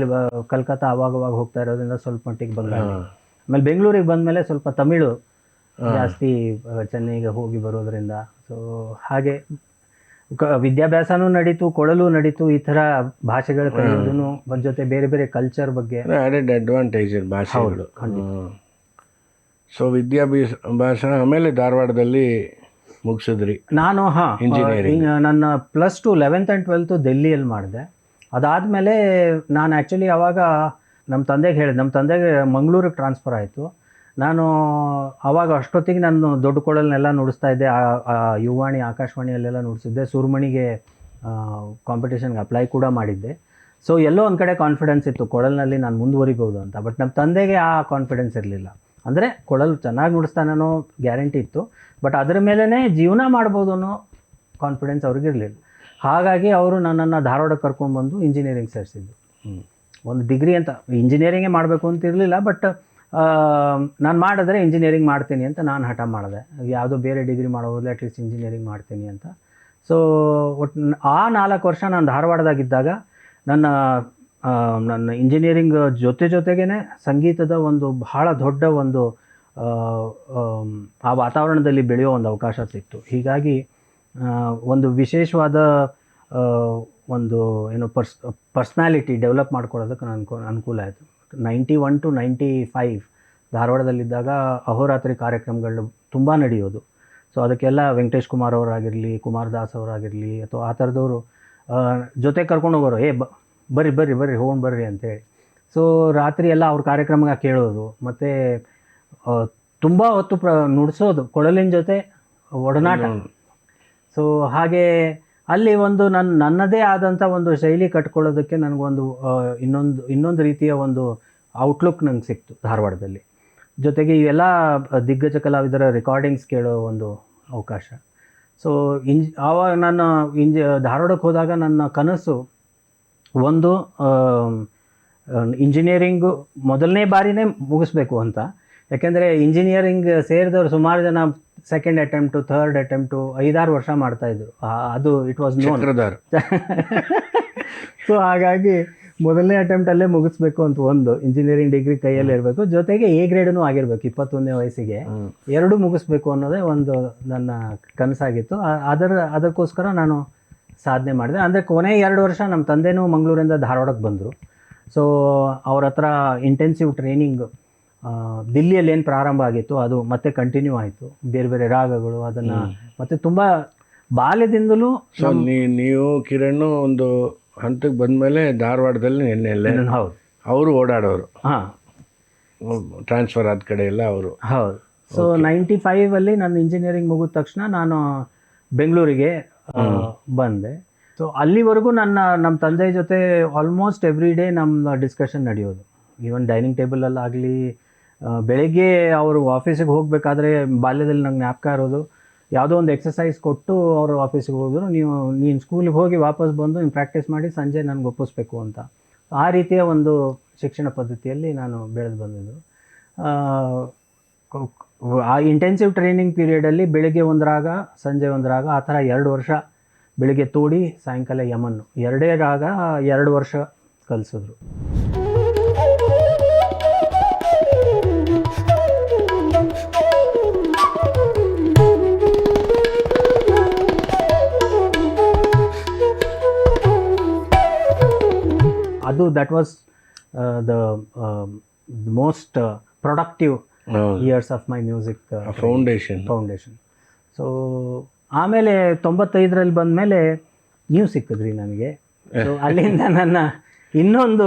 ಕಲ್ಕತ್ತಾ ಅವಾಗವಾಗ ಹೋಗ್ತಾ ಇರೋದ್ರಿಂದ ಸ್ವಲ್ಪ ಮಟ್ಟಿಗೆ ಬಂಗಾಳಿ. ಆಮೇಲೆ ಬೆಂಗಳೂರಿಗೆ ಬಂದಮೇಲೆ ಸ್ವಲ್ಪ ತಮಿಳು ಜಾಸ್ತಿ, ಚೆನ್ನೈಗೆ ಹೋಗಿ ಬರೋದ್ರಿಂದ. ಸೊ ಹಾಗೆ ವಿದ್ಯಾಭ್ಯಾಸನೂ ನಡೀತು, ಕೊಡಲು ನಡೀತು, ಈ ಥರ ಭಾಷೆಗಳ ಕಲಿಯೋದನ್ನು, ಜೊತೆ ಬೇರೆ ಬೇರೆ ಕಲ್ಚರ್ ಬಗ್ಗೆ ಆ್ಯಡೆಡ್ ಅಡ್ವಾಂಟೇಜ್ ಭಾಷೆಗಳು. ಸೊ ವಿದ್ಯಾಭ್ಯಾಸ ಆಮೇಲೆ ಧಾರವಾಡದಲ್ಲಿ ಮುಗಿಸಿದ್ರಿ? ನಾನು ನನ್ನ +2 11th and 12th ಡೆಲ್ಲಿಯಲ್ಲಿ ಮಾಡಿದೆ. ಅದಾದಮೇಲೆ ನಾನು ಆ್ಯಕ್ಚುಲಿ ಅವಾಗ ನಮ್ಮ ತಂದೆಗೆ ಹೇಳಿದೆ. ನಮ್ಮ ತಂದೆಗೆ ಮಂಗಳೂರಿಗೆ ಟ್ರಾನ್ಸ್ಫರ್ ಆಯಿತು. ನಾನು ಆವಾಗ ಅಷ್ಟೊತ್ತಿಗೆ ನಾನು ದೊಡ್ಡ ಕೊಳಲನ್ನೆಲ್ಲ ನುಡಿಸ್ತಾ ಇದ್ದೆ. ಯುವಾಣಿ, ಆಕಾಶವಾಣಿಯಲ್ಲೆಲ್ಲ ನುಡಿಸಿದ್ದೆ. ಸುರ್ಮಣಿಗೆ ಕಾಂಪಿಟೇಷನ್ಗೆ ಅಪ್ಲೈ ಕೂಡ ಮಾಡಿದ್ದೆ. ಸೊ ಎಲ್ಲೋ ಒಂದು ಕಡೆ ಕಾನ್ಫಿಡೆನ್ಸ್ ಇತ್ತು ಕೊಳಲ್ನಲ್ಲಿ ನಾನು ಮುಂದುವರಿಬೋದು ಅಂತ. ಬಟ್ ನಮ್ಮ ತಂದೆಗೆ ಆ ಕಾನ್ಫಿಡೆನ್ಸ್ ಇರಲಿಲ್ಲ. ಅಂದರೆ ಕೊಳಲು ಚೆನ್ನಾಗಿ ನುಡಿಸ್ತಾನೋ ಗ್ಯಾರಂಟಿ ಇತ್ತು, ಬಟ್ ಅದರ ಮೇಲೇ ಜೀವನ ಮಾಡ್ಬೋದು ಅನ್ನೋ ಕಾನ್ಫಿಡೆನ್ಸ್ ಅವ್ರಿಗಿರಲಿಲ್ಲ. ಹಾಗಾಗಿ ಅವರು ನನ್ನನ್ನು ಧಾರವಾಡಕ್ಕೆ ಕರ್ಕೊಂಡು ಬಂದು ಇಂಜಿನಿಯರಿಂಗ್ ಸೇರಿಸಿದ್ದು. ಒಂದು ಡಿಗ್ರಿ ಅಂತ ಇಂಜಿನಿಯರಿಂಗೇ ಮಾಡಬೇಕು ಅಂತ ಇರಲಿಲ್ಲ, ಬಟ್ ನಾನು ಮಾಡಿದ್ರೆ ಇಂಜಿನಿಯರಿಂಗ್ ಮಾಡ್ತೀನಿ ಅಂತ ನಾನು ಹಠ ಮಾಡಿದೆ. ಯಾವುದೋ ಬೇರೆ ಡಿಗ್ರಿ ಮಾಡೋದು, ಅಟ್ಲೀಸ್ಟ್ ಇಂಜಿನಿಯರಿಂಗ್ ಮಾಡ್ತೀನಿ ಅಂತ. ಸೊ ಒಟ್ಟು ಆ 4 ವರ್ಷ ನಾನು ಧಾರವಾಡದಾಗಿದ್ದಾಗ ನನ್ನ ಇಂಜಿನಿಯರಿಂಗ್ ಜೊತೆಗೇ ಸಂಗೀತದ ಒಂದು ಬಹಳ ದೊಡ್ಡ ಒಂದು ಆ ವಾತಾವರಣದಲ್ಲಿ ಬೆಳೆಯೋ ಒಂದು ಅವಕಾಶ ಸಿಕ್ತು. ಹೀಗಾಗಿ ಒಂದು ವಿಶೇಷವಾದ ಒಂದು ಪರ್ಸ್ನಾಲಿಟಿ ಡೆವಲಪ್ ಮಾಡ್ಕೊಳ್ಳೋದಕ್ಕೆ ಅನುಕೂಲ ಆಯಿತು. 91 to 95 ಧಾರವಾಡದಲ್ಲಿದ್ದಾಗ ಅಹೋರಾತ್ರಿ ಕಾರ್ಯಕ್ರಮಗಳು ತುಂಬ ನಡೆಯೋದು. ಸೊ ಅದಕ್ಕೆಲ್ಲ ವೆಂಕಟೇಶ್ ಕುಮಾರ್ ಅವರಾಗಿರಲಿ, ಕುಮಾರದಾಸ್ ಅವರಾಗಿರಲಿ, ಅಥವಾ ಆ ಥರದವರು ಜೊತೆ ಕರ್ಕೊಂಡು ಹೋಗೋರು. ಬರ್ರಿ ಹೋಗೋಣ ಬರ್ರಿ ಅಂತೇಳಿ. ಸೊ ರಾತ್ರಿ ಎಲ್ಲ ಅವ್ರ ಕಾರ್ಯಕ್ರಮಕ್ಕೆ ಕೇಳೋದು, ಮತ್ತು ತುಂಬ ಹೊತ್ತು ನುಡಿಸೋದು, ಕೊಳಲಿನ ಜೊತೆ ಒಡನಾಟ. ಸೊ ಹಾಗೆ ಅಲ್ಲಿ ಒಂದು ನನ್ನದೇ ಆದಂಥ ಒಂದು ಶೈಲಿ ಕಟ್ಕೊಳ್ಳೋದಕ್ಕೆ ನನಗೊಂದು ಇನ್ನೊಂದು ರೀತಿಯ ಒಂದು ಔಟ್ಲುಕ್ ನಂಗೆ ಸಿಕ್ತು ಧಾರವಾಡದಲ್ಲಿ. ಜೊತೆಗೆ ಇವೆಲ್ಲ ದಿಗ್ಗಜ ಕಲಾವಿದರ ರೆಕಾರ್ಡಿಂಗ್ಸ್ ಕೇಳೋ ಒಂದು ಅವಕಾಶ. ಸೊ ಆವಾಗ ನಾನು ಧಾರವಾಡಕ್ಕೆ ಹೋದಾಗ ನನ್ನ ಕನಸು ಒಂದು ಇಂಜಿನಿಯರಿಂಗು ಮೊದಲನೇ ಬಾರಿನೇ ಮುಗಿಸ್ಬೇಕು ಅಂತ. ಯಾಕೆಂದರೆ ಇಂಜಿನಿಯರಿಂಗ್ ಸೇರಿದವರು ಸುಮಾರು ಜನ 2nd attempt, 3rd attempt 5-6 ವರ್ಷ ಮಾಡ್ತಾಯಿದ್ರು. ಅದು ಇಟ್ ವಾಸ್ ನೋನ್. ಸೊ ಹಾಗಾಗಿ ಮೊದಲನೇ ಅಟೆಂಪ್ಟಲ್ಲೇ ಮುಗಿಸ್ಬೇಕು ಅಂತ ಒಂದು ಇಂಜಿನಿಯರಿಂಗ್ ಡಿಗ್ರಿ ಕೈಯಲ್ಲಿ ಇರಬೇಕು, ಜೊತೆಗೆ A ಗ್ರೇಡೂ ಆಗಿರಬೇಕು 21ನೇ ವಯಸ್ಸಿಗೆ. ಎರಡೂ ಮುಗಿಸ್ಬೇಕು ಅನ್ನೋದೇ ಒಂದು ನನ್ನ ಕನಸಾಗಿತ್ತು. ಅದಕ್ಕೋಸ್ಕರ ನಾನು ಸಾಧನೆ ಮಾಡಿದೆ. ಅಂದರೆ ಕೊನೆ 2 ವರ್ಷ ನಮ್ಮ ತಂದೆನೂ ಮಂಗಳೂರಿಂದ ಧಾರವಾಡಕ್ಕೆ ಬಂದರು. ಸೊ ಅವ್ರ ಹತ್ರ ಇಂಟೆನ್ಸಿವ್ ಟ್ರೈನಿಂಗ್ ದಿಲ್ಲಿಯಲ್ಲಿ ಏನು ಪ್ರಾರಂಭ ಆಗಿತ್ತು ಅದು ಮತ್ತೆ ಕಂಟಿನ್ಯೂ ಆಯಿತು. ಬೇರೆ ಬೇರೆ ರಾಗಗಳು ಅದನ್ನು ಮತ್ತು ತುಂಬ ಬಾಲ್ಯದಿಂದಲೂ. ಸೊ ನೀವು ಕಿರಣ್ ಒಂದು ಹಂತಕ್ಕೆ ಬಂದಮೇಲೆ ಧಾರವಾಡದಲ್ಲಿ ಹೌದು ಅವರು ಓಡಾಡೋರು. ಹಾಂ, ಟ್ರಾನ್ಸ್ಫರ್ ಆದ ಕಡೆ ಎಲ್ಲ ಅವರು. ಹೌದು. ಸೊ 95 ನನ್ನ ಇಂಜಿನಿಯರಿಂಗ್ ಮುಗಿದ ತಕ್ಷಣ ನಾನು ಬೆಂಗಳೂರಿಗೆ ಬಂದೆ. ಸೊ ಅಲ್ಲಿವರೆಗೂ ನಮ್ಮ ತಂದೆ ಜೊತೆ ಆಲ್ಮೋಸ್ಟ್ ಎವ್ರಿ ಡೇ ನಮ್ಮ ಡಿಸ್ಕಷನ್ ನಡೆಯೋದು. ಈವನ್ ಡೈನಿಂಗ್ ಟೇಬಲಲ್ಲಾಗಲಿ, ಬೆಳಗ್ಗೆ ಅವರು ಆಫೀಸಿಗೆ ಹೋಗಬೇಕಾದ್ರೆ ಬಾಲ್ಯದಲ್ಲಿ ನಂಗೆ ಜ್ಞಾಪಕ ಇರೋದು, ಯಾವುದೋ ಒಂದು ಎಕ್ಸಸೈಸ್ ಕೊಟ್ಟು ಅವರು ಆಫೀಸಿಗೆ ಹೋಗಿದ್ರು, ನೀನು ಸ್ಕೂಲಿಗೆ ಹೋಗಿ ವಾಪಸ್ ಬಂದು ನೀನು ಪ್ರಾಕ್ಟೀಸ್ ಮಾಡಿ ಸಂಜೆ ನನಗೆ ಒಪ್ಪಿಸ್ಬೇಕು ಅಂತ. ಆ ರೀತಿಯ ಒಂದು ಶಿಕ್ಷಣ ಪದ್ಧತಿಯಲ್ಲಿ ನಾನು ಬೆಳೆದು ಬಂದಿದ್ದು. ಆ ಇಂಟೆನ್ಸಿವ್ ಟ್ರೈನಿಂಗ್ ಪೀರಿಯಡಲ್ಲಿ ಬೆಳಗ್ಗೆ 1 ರಾಗ, ಸಂಜೆ 1 ರಾಗ, ಆ ಥರ 2 ವರ್ಷ. ಬೆಳಿಗ್ಗೆ ತೋಡಿ, ಸಾಯಂಕಾಲ ಯಮನ್ನು, 2 ರಾಗ 2 ವರ್ಷ ಕಲಿಸಿದ್ರು. ಅದು that was the most productive years of my music foundation. So ಆಮೇಲೆ 95ರಲ್ಲಿ ಬಂದಮೇಲೆ ನೀವು ಸಿಕ್ಕಿದ್ರಿ ನನಗೆ. ಸೊ ಅಲ್ಲಿಂದ ನನ್ನ ಇನ್ನೊಂದು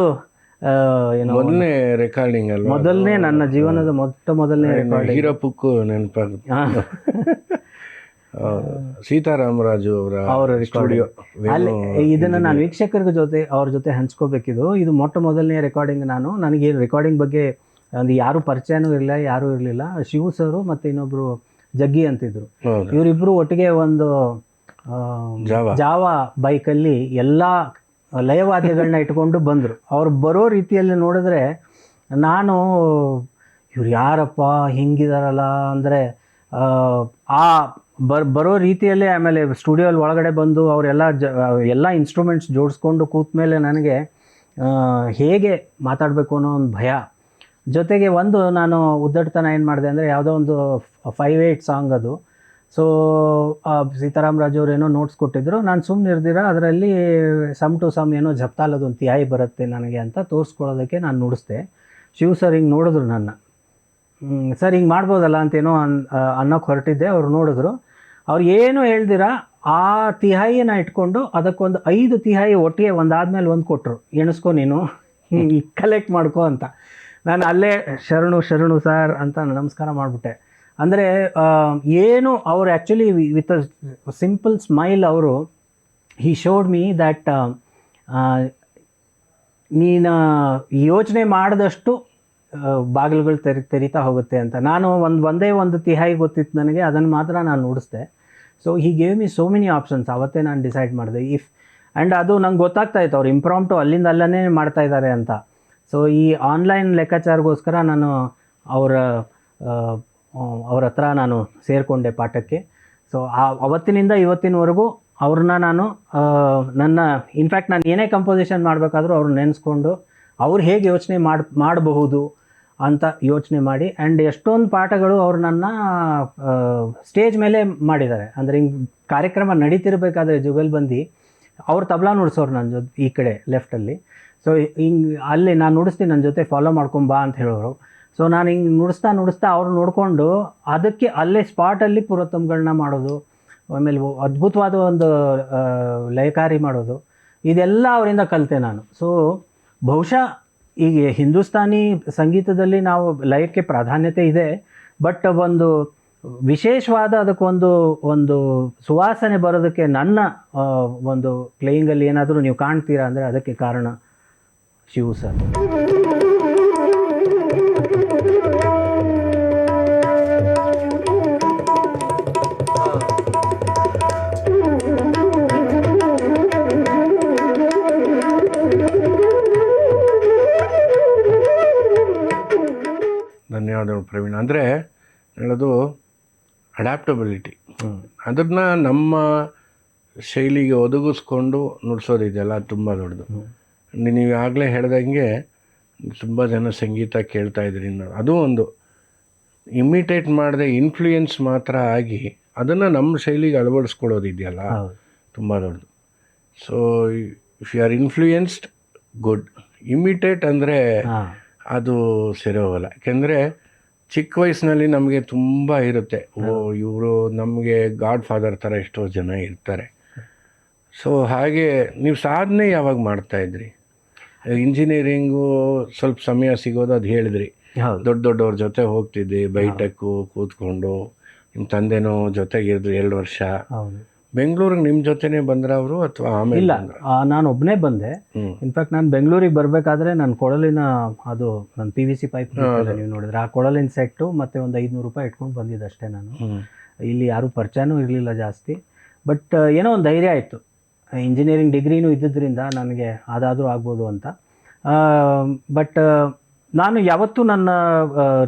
ಏನೋ ಮೊದಲನೇ ರೆಕಾರ್ಡಿಂಗ್ ಅಲ್ವಾ, ಮೊದಲನೇ ನನ್ನ ಜೀವನದ ಮೊದಲನೇ ರೆಕಾರ್ಡಿಂಗ್. ಹೀರಪ್ಪಕ್ಕೂ ನೆನಪಾಗುತ್ತೆ. ಸೀತಾರಾಮರಾಜು ಅವರ ಸ್ಟುಡಿಯೋ. ಅಲ್ಲಿ ಇದನ್ನು ನಾನು ವೀಕ್ಷಕರ ಜೊತೆ ಅವ್ರ ಜೊತೆ ಹಂಚ್ಕೋಬೇಕಿದ್ದು. ಇದು ಮೊದಲನೇ ರೆಕಾರ್ಡಿಂಗ್. ನನಗೆ ರೆಕಾರ್ಡಿಂಗ್ ಬಗ್ಗೆ ಒಂದು ಯಾರೂ ಪರಿಚಯನೂ ಇರಲಿಲ್ಲ, ಯಾರೂ ಇರಲಿಲ್ಲ. ಶಿವು ಸರು ಮತ್ತು ಇನ್ನೊಬ್ಬರು ಜಗ್ಗಿ ಅಂತಿದ್ರು. ಇವರಿಬ್ಬರು ಒಟ್ಟಿಗೆ ಒಂದು ಜಾವ ಬೈಕಲ್ಲಿ ಎಲ್ಲ ಲಯವಾದ್ಯಗಳನ್ನ ಇಟ್ಕೊಂಡು ಬಂದರು. ಅವ್ರು ಬರೋ ರೀತಿಯಲ್ಲಿ ನೋಡಿದ್ರೆ ನಾನು ಇವ್ರು ಯಾರಪ್ಪ ಹಿಂಗಿದಾರಲ್ಲ ಅಂದರೆ ಬರೋ ರೀತಿಯಲ್ಲೇ. ಆಮೇಲೆ ಸ್ಟುಡಿಯೋಲ್ಲಿ ಒಳಗಡೆ ಬಂದು ಅವರೆಲ್ಲ ಎಲ್ಲ ಇನ್ಸ್ಟ್ರೂಮೆಂಟ್ಸ್ ಜೋಡಿಸ್ಕೊಂಡು ಕೂತ ಮೇಲೆ ನನಗೆ ಹೇಗೆ ಮಾತಾಡಬೇಕು ಅನ್ನೋ ಒಂದು ಭಯ. ಜೊತೆಗೆ ಒಂದು ನಾನು ಉದ್ದಟತನ ಏನು ಮಾಡಿದೆ ಅಂದರೆ, ಯಾವುದೋ ಒಂದು 5/8 ಸಾಂಗ್ ಅದು. ಸೊ ಸೀತಾರಾಮರಾಜು ಅವ್ರು ಏನೋ ನೋಟ್ಸ್ ಕೊಟ್ಟಿದ್ರು, ನಾನು ಸುಮ್ಮನೆ ಇರ್ದಿರ ಅದರಲ್ಲಿ ಸಮ್ ಟು ಸಮ್ ಏನೋ ಜಪ್ತಾಲದೊಂದು ತಿಯಾಯಿ ಬರುತ್ತೆ ನನಗೆ ಅಂತ ತೋರಿಸ್ಕೊಳ್ಳೋದಕ್ಕೆ ನಾನು ನುಡಿಸ್ದೆ. ಶಿವ್ ಸರ್ ಹಿಂಗೆ ನೋಡಿದ್ರು ನನ್ನ, ಸರ್ ಹಿಂಗೆ ಮಾಡ್ಬೋದಲ್ಲ ಅಂತೇನೋ ಅನ್ನೋಕ್ಕೆ ಹೊರಟಿದ್ದೆ. ಅವ್ರು ನೋಡಿದ್ರು, ಅವ್ರು ಏನು ಹೇಳ್ದಿರ ಆ ತಿಹಾಯಿನ ಇಟ್ಕೊಂಡು ಅದಕ್ಕೊಂದು 5 ತಿಹಾಯಿ ಒಟ್ಟಿಗೆ ಒಂದಾದ್ಮೇಲೆ ಒಂದು ಕೊಟ್ಟರು. ಎಣಿಸ್ಕೊ ನೀನು, ಕಲೆಕ್ಟ್ ಮಾಡ್ಕೊ ಅಂತ. ನಾನು ಅಲ್ಲೇ ಶರಣು ಸರ್ ಅಂತ ನಮಸ್ಕಾರ ಮಾಡಿಬಿಟ್ಟೆ. ಅಂದರೆ ಏನು ಅವರು actually with a simple smile ಅವರು ಹಿ ಶೋಡ್ ಮೀ ದ್ಯಾಟ್ ನೀನು ಯೋಚನೆ ಮಾಡಿದಷ್ಟು ಬಾಗಿಲುಗಳು ತೆರಿತಾ ಹೋಗುತ್ತೆ ಅಂತ. ನಾನು ಒಂದೇ ಒಂದು ತಿಹಾಯಿ ಗೊತ್ತಿತ್ತು ನನಗೆ, ಅದನ್ನು ಮಾತ್ರ ನಾನು ನುಡಿಸ್ದೆ. So he gave me so many options. ಅವತ್ತೇ ನಾನು ಡಿಸೈಡ್ ಮಾಡಿದೆ ಆ್ಯಂಡ್ ಅದು ನಂಗೆ ಗೊತ್ತಾಗ್ತಾ ಇತ್ತು ಅವ್ರು ಇಂಪ್ರಾಂಪ್ಟು ಅಲ್ಲಿಂದ ಅಲ್ಲೇ ಮಾಡ್ತಾ ಇದ್ದಾರೆ ಅಂತ. ಸೊ ಈ ಆನ್ಲೈನ್ ಲೆಕ್ಕಾಚಾರಗೋಸ್ಕರ ನಾನು ಅವ್ರ ಹತ್ರ ನಾನು ಸೇರಿಕೊಂಡೆ ಪಾಠಕ್ಕೆ. ಸೊ ಅವತ್ತಿನಿಂದ ಇವತ್ತಿನವರೆಗೂ ಅವ್ರನ್ನ ನಾನು ನನ್ನ ಇನ್ಫ್ಯಾಕ್ಟ್ ನಾನು ಏನೇ ಕಂಪೋಸಿಷನ್ ಮಾಡಬೇಕಾದ್ರೂ ಅವ್ರನ್ನ ನೆನೆಸ್ಕೊಂಡು ಅವ್ರು ಹೇಗೆ ಯೋಚನೆ ಮಾಡಬಹುದು ಅಂತ ಯೋಚನೆ ಮಾಡಿ. ಆ್ಯಂಡ್ ಎಷ್ಟೊಂದು ಪಾಠಗಳು ಅವ್ರು ನನ್ನ ಸ್ಟೇಜ್ ಮೇಲೆ ಮಾಡಿದ್ದಾರೆ. ಅಂದರೆ ಹಿಂಗೆ ಕಾರ್ಯಕ್ರಮ ನಡೀತಿರ್ಬೇಕಾದ್ರೆ ಜುಗಲ್ಬಂದಿ ಅವ್ರು ತಬಲಾ ನುಡಿಸೋರು ನನ್ನ ಈ ಕಡೆ ಲೆಫ್ಟಲ್ಲಿ. ಸೊ ಹಿಂಗೆ ಅಲ್ಲಿ ನಾನು ನುಡಿಸ್ತೀನಿ, ನನ್ನ ಜೊತೆ ಫಾಲೋ ಮಾಡ್ಕೊಂಬಾ ಅಂತ ಹೇಳೋರು. ಸೊ ನಾನು ಹಿಂಗೆ ನುಡಿಸ್ತಾ ಅವ್ರು ನೋಡಿಕೊಂಡು ಅದಕ್ಕೆ ಅಲ್ಲೇ ಸ್ಪಾಟಲ್ಲಿ ಪುರೋತ್ತಮ್ಗಳನ್ನ ಮಾಡೋದು, ಆಮೇಲೆ ಅದ್ಭುತವಾದ ಒಂದು ಲಯಕಾರಿ ಮಾಡೋದು, ಇದೆಲ್ಲ ಅವರಿಂದ ಕಲಿತೆ ನಾನು. ಸೊ ಬಹುಶಃ ಈಗ ಹಿಂದೂಸ್ತಾನಿ ಸಂಗೀತದಲ್ಲಿ ನಾವು ಲಯಕ್ಕೆ ಪ್ರಾಧಾನ್ಯತೆ ಇದೆ, ಬಟ್ ಒಂದು ವಿಶೇಷವಾದ ಅದಕ್ಕೊಂದು ಸುವಾಸನೆ ಬರೋದಕ್ಕೆ ನನ್ನ ಒಂದು ಪ್ಲೇಯಿಂಗಲ್ಲಿ ಏನಾದರೂ ನೀವು ಕಾಣ್ತೀರಾ ಅಂದರೆ ಅದಕ್ಕೆ ಕಾರಣ ಶಿವು ಸರ್. ಧನ್ಯವಾದಗಳು ಪ್ರವೀಣ್. ಅಂದರೆ ಹೇಳೋದು ಅಡ್ಯಾಪ್ಟಬಿಲಿಟಿ, ಅದನ್ನು ನಮ್ಮ ಶೈಲಿಗೆ ಒದಗಿಸ್ಕೊಂಡು ನುಡಿಸೋದಿದೆಯಲ್ಲ, ಅದು ತುಂಬ ದೊಡ್ಡದು. ನೀವು ಆಗಲೇ ಹೇಳ್ದಂಗೆ ತುಂಬ ಜನ ಸಂಗೀತ ಕೇಳ್ತಾ ಇದ್ರಿ, ಅದು ಒಂದು ಇಮಿಟೇಟ್ ಮಾಡದೆ ಇನ್ಫ್ಲೂಯೆನ್ಸ್ ಮಾತ್ರ ಆಗಿ ಅದನ್ನು ನಮ್ಮ ಶೈಲಿಗೆ ಅಳವಡಿಸ್ಕೊಳ್ಳೋದಿದೆಯಲ್ಲ, ತುಂಬ ದೊಡ್ಡದು. So if you are influenced good, imitate ಅಂದರೆ ಅದು ಸರಿ ಹೋಗಲ್ಲ. ಯಾಕೆಂದರೆ ಚಿಕ್ಕ ವಯಸ್ಸಿನಲ್ಲಿ ನಮಗೆ ತುಂಬ ಇರುತ್ತೆ, ಇವರು ನಮಗೆ ಗಾಡ್ ಫಾದರ್ ಥರ ಎಷ್ಟೋ ಜನ ಇರ್ತಾರೆ. ಸೊ ಹಾಗೆ ನೀವು ಸಾಧನೆ ಯಾವಾಗ ಮಾಡ್ತಾಯಿದ್ರಿ? ಇಂಜಿನಿಯರಿಂಗು ಸ್ವಲ್ಪ ಸಮಯ ಸಿಗೋದು ಅದು ಹೇಳಿದ್ರಿ, ದೊಡ್ಡವ್ರ ಜೊತೆ ಹೋಗ್ತಿದ್ದೆ ಬೈಟಕ್ಕು ಕೂತ್ಕೊಂಡು. ನಿಮ್ಮ ತಂದೆನೋ ಜೊತೆಗಿರಿದ್ರು 2 ವರ್ಷ. ಬೆಂಗಳೂರಿಗೆ ನಿಮ್ಮ ಜೊತೆನೇ ಬಂದ್ರ ಅವರು ಅಥವಾ ಆಮೇಲೆ? ಇಲ್ಲ, ನಾನು ಒಬ್ಬನೇ ಬಂದೆ. ಇನ್ಫ್ಯಾಕ್ಟ್ ನಾನು ಬೆಂಗಳೂರಿಗೆ ಬರಬೇಕಾದ್ರೆ ನನ್ನ ಕೊಡಲಿನ ಅದು ನನ್ನ PVC ಪೈಪ್ ನೀವು ನೋಡಿದ್ರೆ, ಆ ಕೊಡಲಿನ ಸೆಟ್ಟು ಮತ್ತು ಒಂದು 500 ರೂಪಾಯಿ ಇಟ್ಕೊಂಡು ಬಂದಿದ್ದೆ ಅಷ್ಟೇ. ನಾನು ಇಲ್ಲಿ ಯಾರೂ ಪರಿಚಯನೂ ಇರಲಿಲ್ಲ ಜಾಸ್ತಿ, ಬಟ್ ಏನೋ ಒಂದು ಧೈರ್ಯ ಆಯಿತು. ಇಂಜಿನಿಯರಿಂಗ್ ಡಿಗ್ರಿನೂ ಇದ್ದಿದ್ದರಿಂದ ನನಗೆ ಅದಾದರೂ ಆಗ್ಬೋದು ಅಂತ. ಬಟ್ ನಾನು ಯಾವತ್ತೂ ನನ್ನ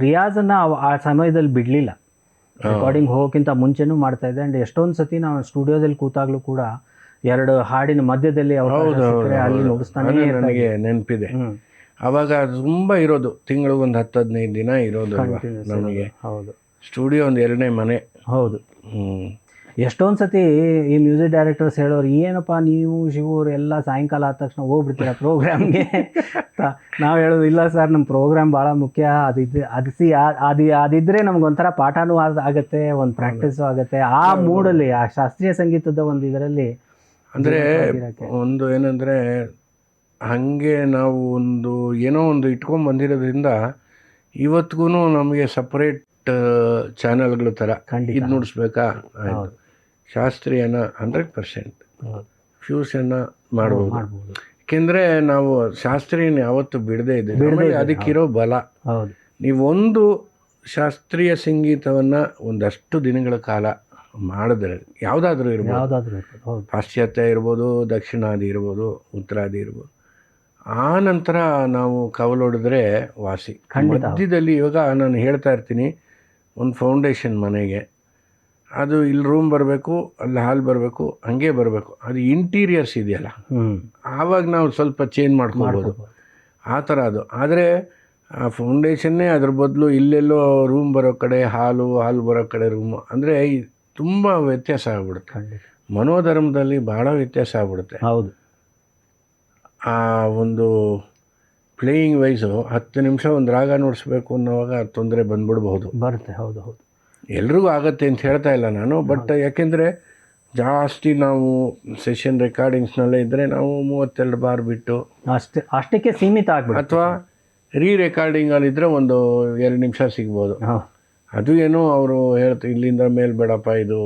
ರಿಯಾಜನ್ನು ಆ ಸಮಯದಲ್ಲಿ ಬಿಡಲಿಲ್ಲ. ರೆಕಾರ್ಡಿಂಗ್ ಹೋಗೋಕ್ಕಿಂತ ಮುಂಚೆನೂ ಮಾಡ್ತಾಯಿದ್ದೆ. ಆ್ಯಂಡ್ ಎಷ್ಟೊಂದು ಸತಿ ನಾವು ಸ್ಟುಡಿಯೋದಲ್ಲಿ ಕೂತಾಗಲೂ ಕೂಡ 2 ಹಾಡಿನ ಮಧ್ಯದಲ್ಲಿ ಅಲ್ಲಿ ನುಡಿಸ್ತಾನೆ. ನನಗೆ ನೆನಪಿದೆ, ಆವಾಗ ತುಂಬ ಇರೋದು, ತಿಂಗಳಿಗೆ ಒಂದು 10-15 ದಿನ ಇರೋದು ನಮಗೆ. ಹೌದು, ಸ್ಟುಡಿಯೋ ಒಂದು 2ನೇ ಮನೆ. ಹೌದು. ಎಷ್ಟೊಂದು ಸತಿ ಈ ಮ್ಯೂಸಿಕ್ ಡೈರೆಕ್ಟರ್ಸ್ ಹೇಳೋರು, ಏನಪ್ಪ ನೀವು ಶಿವರು ಎಲ್ಲ ಸಾಯಂಕಾಲ ಆದ ತಕ್ಷಣ ಹೋಗ್ಬಿಡ್ತೀರ ಪ್ರೋಗ್ರಾಮ್ಗೆ. ನಾವು ಹೇಳೋದು, ಇಲ್ಲ ಸರ್, ನಮ್ಮ ಪ್ರೋಗ್ರಾಮ್ ಭಾಳ ಮುಖ್ಯ, ಅದಿದ್ದರೆ ನಮ್ಗೊಂಥರ ಪಾಠನೂ ಆಗುತ್ತೆ, ಒಂದು ಪ್ರಾಕ್ಟೀಸು ಆಗುತ್ತೆ. ಆ ಮೂಡಲ್ಲಿ, ಆ ಶಾಸ್ತ್ರೀಯ ಸಂಗೀತದ ಒಂದು ಇದರಲ್ಲಿ ಅಂದರೆ ಒಂದು ಏನಂದರೆ, ಹಾಗೆ ನಾವು ಏನೋ ಒಂದು ಇಟ್ಕೊಂಡು ಬಂದಿರೋದ್ರಿಂದ ಇವತ್ತಿಗೂ ನಮಗೆ ಸಪ್ರೇಟ್ ಚಾನಲ್ಗಳ ಥರ ಇದು ನುಡಿಸ್ಬೇಕಾ, ಆಯಿತು, ಶಾಸ್ತ್ರೀಯನ 100%, ಫ್ಯೂಷನ್ನ ಮಾಡ್ಬೋದು. ಯಾಕೆಂದರೆ ನಾವು ಶಾಸ್ತ್ರೀಯನ ಯಾವತ್ತು ಬಿಡದೇ ಇದ್ದೀವಿ, ಅದಕ್ಕಿರೋ ಬಲ. ನೀವೊಂದು ಶಾಸ್ತ್ರೀಯ ಸಂಗೀತವನ್ನು ಒಂದಷ್ಟು ದಿನಗಳ ಕಾಲ ಮಾಡಿದ್ರೆ, ಯಾವುದಾದ್ರೂ ಇರ್ಬೋದು, ಪಾಶ್ಚಾತ್ಯ ಇರ್ಬೋದು, ದಕ್ಷಿಣಾದಿ ಇರ್ಬೋದು, ಉತ್ತರಾದಿ ಇರ್ಬೋದು, ಆ ನಂತರ ನಾವು ಕವಲೊಡಿದ್ರೆ ವಾಸಿ. ಮಧ್ಯದಲ್ಲಿ ಇವಾಗ ನಾನು ಹೇಳ್ತಾ ಇರ್ತೀನಿ, ಒಂದು ಫೌಂಡೇಶನ್ ಮನೆಗೆ, ಅದು ಇಲ್ಲಿ ರೂಮ್ ಬರಬೇಕು, ಅಲ್ಲಿ ಹಾಲ್ ಬರಬೇಕು, ಹಂಗೆ ಬರಬೇಕು, ಅದು ಇಂಟೀರಿಯರ್ಸ್ ಇದೆಯಲ್ಲ, ಆವಾಗ ನಾವು ಸ್ವಲ್ಪ ಚೇಂಜ್ ಮಾಡ್ಕೊಬೋದು, ಆ ಥರ ಅದು. ಆದರೆ ಆ ಫೌಂಡೇಶನ್ನೇ ಅದ್ರ ಬದಲು ಇಲ್ಲೆಲ್ಲೋ ರೂಮ್ ಬರೋ ಕಡೆ ಹಾಲು ಬರೋ ಕಡೆ ರೂಮು, ಅಂದರೆ ತುಂಬ ವ್ಯತ್ಯಾಸ ಆಗ್ಬಿಡುತ್ತೆ. ಮನೋಧರ್ಮದಲ್ಲಿ ಭಾಳ ವ್ಯತ್ಯಾಸ ಆಗ್ಬಿಡುತ್ತೆ. ಹೌದು. ಆ ಒಂದು ಪ್ಲೇಯಿಂಗ್ ವೈಸು 10 ನಿಮಿಷ ಒಂದು ರಾಗ ನುಡಿಸ್ಬೇಕು ಅನ್ನೋವಾಗ ತೊಂದರೆ ಬಂದ್ಬಿಡ್ಬಹುದು, ಬರುತ್ತೆ. ಹೌದು ಹೌದು, ಎಲ್ರಿಗೂ ಆಗುತ್ತೆ ಅಂತ ಹೇಳ್ತಾ ಇಲ್ಲ ನಾನು. ಬಟ್ ಯಾಕೆಂದರೆ ಜಾಸ್ತಿ ನಾವು ಸೆಷನ್ ರೆಕಾರ್ಡಿಂಗ್ಸ್ನಲ್ಲೇ ಇದ್ದರೆ ನಾವು 32 ಬಾರ್ ಬಿಟ್ಟು ಅಷ್ಟಕ್ಕೆ ಸೀಮಿತ ಆಗ್ಬಿಡುತ್ತೆ. ಅಥವಾ ರೆಕಾರ್ಡಿಂಗಲ್ಲಿದ್ದರೆ ಒಂದು 2 ನಿಮಿಷ ಸಿಗ್ಬೋದು. ಅದು ಏನೋ ಅವರು ಹೇಳ್ತಾರೆ, ಇಲ್ಲಿಂದ ಮೇಲೆ ಬೇಡಪ್ಪ, ಇದು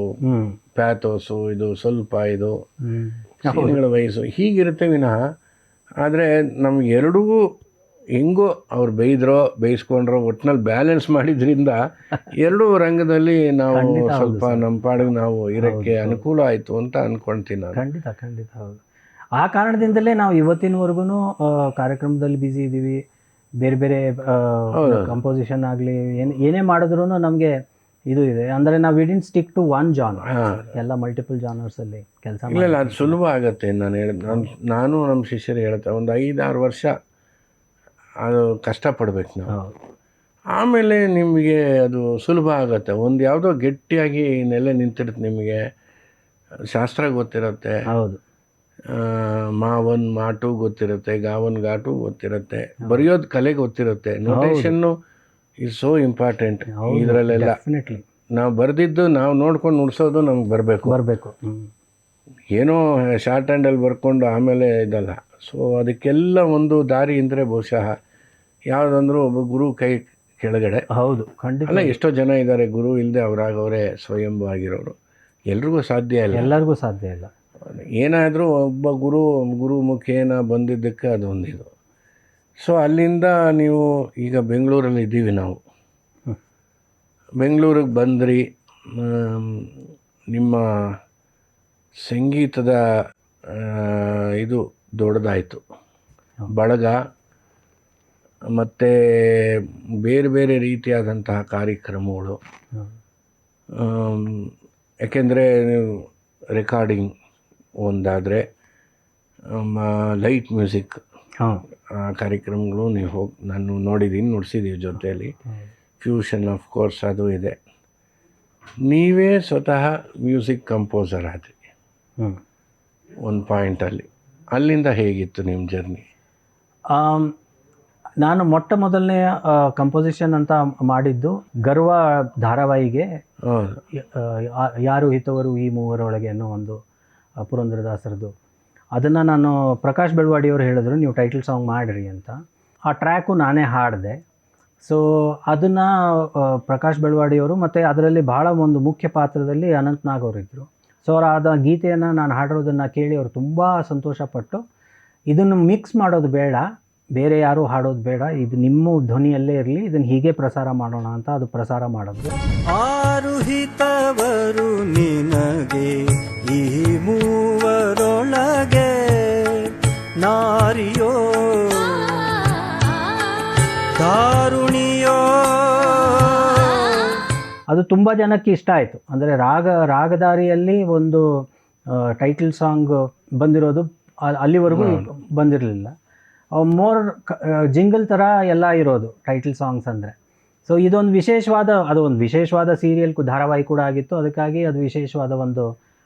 ಪ್ಯಾಥೋಸು, ಇದು ಸ್ವಲ್ಪ ಇದು ಸೀನ್ಗಳ ವಯಸ್ಸು, ಹೀಗಿರುತ್ತೆ ವಿನಃ. ಆದರೆ ನಮ್ಗೆ ಎರಡೂ ಹೆಂಗೋ ಅವ್ರು ಬೈಸ್ಕೊಂಡ್ರೋ ಒಟ್ಟಿನಲ್ಲಿ ಬ್ಯಾಲೆನ್ಸ್ ಮಾಡಿದ್ರಿಂದ ಎರಡೂ ರಂಗದಲ್ಲಿ ನಾವು ಸ್ವಲ್ಪ ನಮ್ಮ ಪಾಡಿಗೆ ನಾವು ಇರೋಕ್ಕೆ ಅನುಕೂಲ ಆಯಿತು ಅಂತ ಅಂದ್ಕೊಳ್ತೀನಿ ನಾನು. ಖಂಡಿತ ಹೌದು. ಆ ಕಾರಣದಿಂದಲೇ ನಾವು ಇವತ್ತಿನವರೆಗೂ ಕಾರ್ಯಕ್ರಮದಲ್ಲಿ ಬ್ಯುಸಿ ಇದ್ದೀವಿ. ಬೇರೆ ಬೇರೆ ಕಂಪೋಸಿಷನ್ ಆಗಲಿ ಏನೇ ಮಾಡಿದ್ರೂ ನಮಗೆ ಇದು ಇದೆ. ಅಂದರೆ ನಾವು ವಿಡಿಂಟ್ ಸ್ಟಿಕ್ ಟು ಒನ್ ಜಾನರ್, ಎಲ್ಲ ಮಲ್ಟಿಪಲ್ ಜಾನರ್ಸಲ್ಲಿ ಕೆಲಸ ಇಲ್ಲ, ಅದು ಸುಲಭ ಆಗುತ್ತೆ. ನಾನು ಹೇಳಿದೆ, ನಾನು ನಮ್ಮ ಶಿಷ್ಯರು ಹೇಳ್ತಾ, ಒಂದು 5-6 ವರ್ಷ ಅದು ಕಷ್ಟಪಡ್ಬೇಕು ನಾವು, ಆಮೇಲೆ ನಿಮಗೆ ಅದು ಸುಲಭ ಆಗುತ್ತೆ. ಒಂದು ಯಾವುದೋ ಗಟ್ಟಿಯಾಗಿ ನೆಲೆ ನಿಂತಿರುತ್ತೆ, ನಿಮಗೆ ಶಾಸ್ತ್ರ ಗೊತ್ತಿರುತ್ತೆ, ಹೌದು, ಮಾ 1 ಮಾ 2 ಗೊತ್ತಿರುತ್ತೆ, ಗಾ 1 ಗಾ 2 ಗೊತ್ತಿರುತ್ತೆ, ಬರೆಯೋದು ಕಲೆ ಗೊತ್ತಿರುತ್ತೆ. ನೋಟೇಷನ್ನು ಇಸ್ ಸೋ ಇಂಪಾರ್ಟೆಂಟ್ ಇದರಲ್ಲೆಲ್ಲ. ನಾವು ಬರೆದಿದ್ದು ನಾವು ನೋಡ್ಕೊಂಡು ನುಡ್ಸೋದು ನಮ್ಗೆ ಬರಬೇಕು. ಏನೋ ಶಾರ್ಟ್ ಹ್ಯಾಂಡಲ್ಲಿ ಬರ್ಕೊಂಡು ಆಮೇಲೆ ಇದಲ್ಲ. ಸೊ ಅದಕ್ಕೆಲ್ಲ ಒಂದು ದಾರಿ ಅಂದರೆ ಬಹುಶಃ ಯಾವುದಂದ್ರೂ ಒಬ್ಬ ಗುರು ಕೈ ಕೆಳಗಡೆ. ಹೌದು, ಖಂಡಿತ. ಅಲ್ಲ, ಎಷ್ಟೋ ಜನ ಇದ್ದಾರೆ ಗುರು ಇಲ್ಲದೆ ಅವರಾಗವರೇ ಸ್ವಯಂಭೂ ಆಗಿರೋರು. ಎಲ್ಲರಿಗೂ ಸಾಧ್ಯ ಇಲ್ಲ, ಎಲ್ಲರಿಗೂ ಸಾಧ್ಯ ಇಲ್ಲ. ಏನಾದರೂ ಒಬ್ಬ ಗುರು ಮುಖೇನ ಬಂದಿದ್ದಕ್ಕೆ ಅದೊಂದಿದು. ಸೊ ಅಲ್ಲಿಂದ ನೀವು ಈಗ ಬೆಂಗಳೂರಲ್ಲಿ ಇದ್ದೀವಿ ನಾವು, ಬೆಂಗಳೂರಿಗೆ ಬಂದ್ರಿ, ನಿಮ್ಮ ಸಂಗೀತದ ಇದು ದೊಡ್ಡದಾಯಿತು, ಬಳಗ ಮತ್ತು ಬೇರೆ ಬೇರೆ ರೀತಿಯಾದಂತಹ ಕಾರ್ಯಕ್ರಮಗಳು. ಯಾಕೆಂದರೆ ರೆಕಾರ್ಡಿಂಗ್ ಒಂದಾದರೆ, ಲೈಟ್ ಮ್ಯೂಸಿಕ್ ಕಾರ್ಯಕ್ರಮಗಳು ನೀವು ನಾನು ನೋಡಿದ್ದೀನಿ, ನುಡಿಸಿದ್ದೀವಿ ಜೊತೆಯಲ್ಲಿ. ಫ್ಯೂಷನ್ ಆಫ್ ಕೋರ್ಸ್ ಅದು ಇದೆ. ನೀವೇ ಸ್ವತಃ ಮ್ಯೂಸಿಕ್ ಕಂಪೋಸರ್ ಆದ್ರಿ ಒಂದು ಪಾಯಿಂಟಲ್ಲಿ. ಅಲ್ಲಿಂದ ಹೇಗಿತ್ತು ನಿಮ್ಮ ಜರ್ನಿ? ನಾನು ಮೊದಲನೇ ಕಂಪೋಸಿಷನ್ ಅಂತ ಮಾಡಿದ್ದು ಗರ್ವ ಧಾರಾವಾಹಿಗೆ, ಯಾರು ಹಿತವರು ಈ ಮೂವರೊಳಗೆ ಅನ್ನೋ ಒಂದು ಪುರಂದರದಾಸರದು. ಅದನ್ನು ನಾನು ಪ್ರಕಾಶ್ ಬೆಳವಾಡಿಯವರು ಹೇಳಿದ್ರು, ನೀವು ಟೈಟಲ್ ಸಾಂಗ್ ಮಾಡಿರಿ ಅಂತ. ಆ ಟ್ರ್ಯಾಕು ನಾನೇ ಹಾಡಿದೆ. ಸೊ ಅದನ್ನು ಪ್ರಕಾಶ್ ಬೆಳವಾಡಿಯವರು, ಮತ್ತು ಅದರಲ್ಲಿ ಭಾಳ ಒಂದು ಮುಖ್ಯ ಪಾತ್ರದಲ್ಲಿ ಅನಂತ್ ನಾಗ್ ಅವರಿದ್ದರು. ಸೊ ಅವರ ಗೀತೆಯನ್ನು ನಾನು ಹಾಡಿರೋದನ್ನು ಕೇಳಿ ಅವರು ತುಂಬ ಸಂತೋಷಪಟ್ಟು, ಇದನ್ನು ಮಿಕ್ಸ್ ಮಾಡೋದು ಬೇಡ, ಬೇರೆ ಯಾರೂ ಹಾಡೋದು ಬೇಡ, ಇದು ನಿಮ್ಮ ಧ್ವನಿಯಲ್ಲೇ ಇರಲಿ, ಇದನ್ನು ಹೀಗೆ ಪ್ರಸಾರ ಮಾಡೋಣ ಅಂತ ಅದು ಪ್ರಸಾರ ಮಾಡಿದ್ರು. ಆರು ಹಿತವರು ನಿನಗೆ ಈ ಮೂವರೊಳಗೆ, ನಾರಿಯೋ ದಾರುಣಿಯೋ. ಅದು ತುಂಬ ಜನಕ್ಕೆ ಇಷ್ಟ ಆಯಿತು. ಅಂದರೆ ರಾಗದಾರಿಯಲ್ಲಿ ಒಂದು ಟೈಟಲ್ ಸಾಂಗ್ ಬಂದಿರೋದು ಅಲ್ಲಿವರೆಗೂ ಬಂದಿರಲಿಲ್ಲ. ಮೋರ್ ಜಿಂಗಲ್ ಥರ ಎಲ್ಲ ಇರೋದು ಟೈಟಲ್ ಸಾಂಗ್ಸ್ ಅಂದರೆ. ಸೊ ಇದೊಂದು ವಿಶೇಷವಾದ ಸೀರಿಯಲ್ ಧಾರಾವಾಹಿ ಕೂಡ ಆಗಿತ್ತು, ಅದಕ್ಕಾಗಿ ಅದು ವಿಶೇಷವಾದ ಒಂದು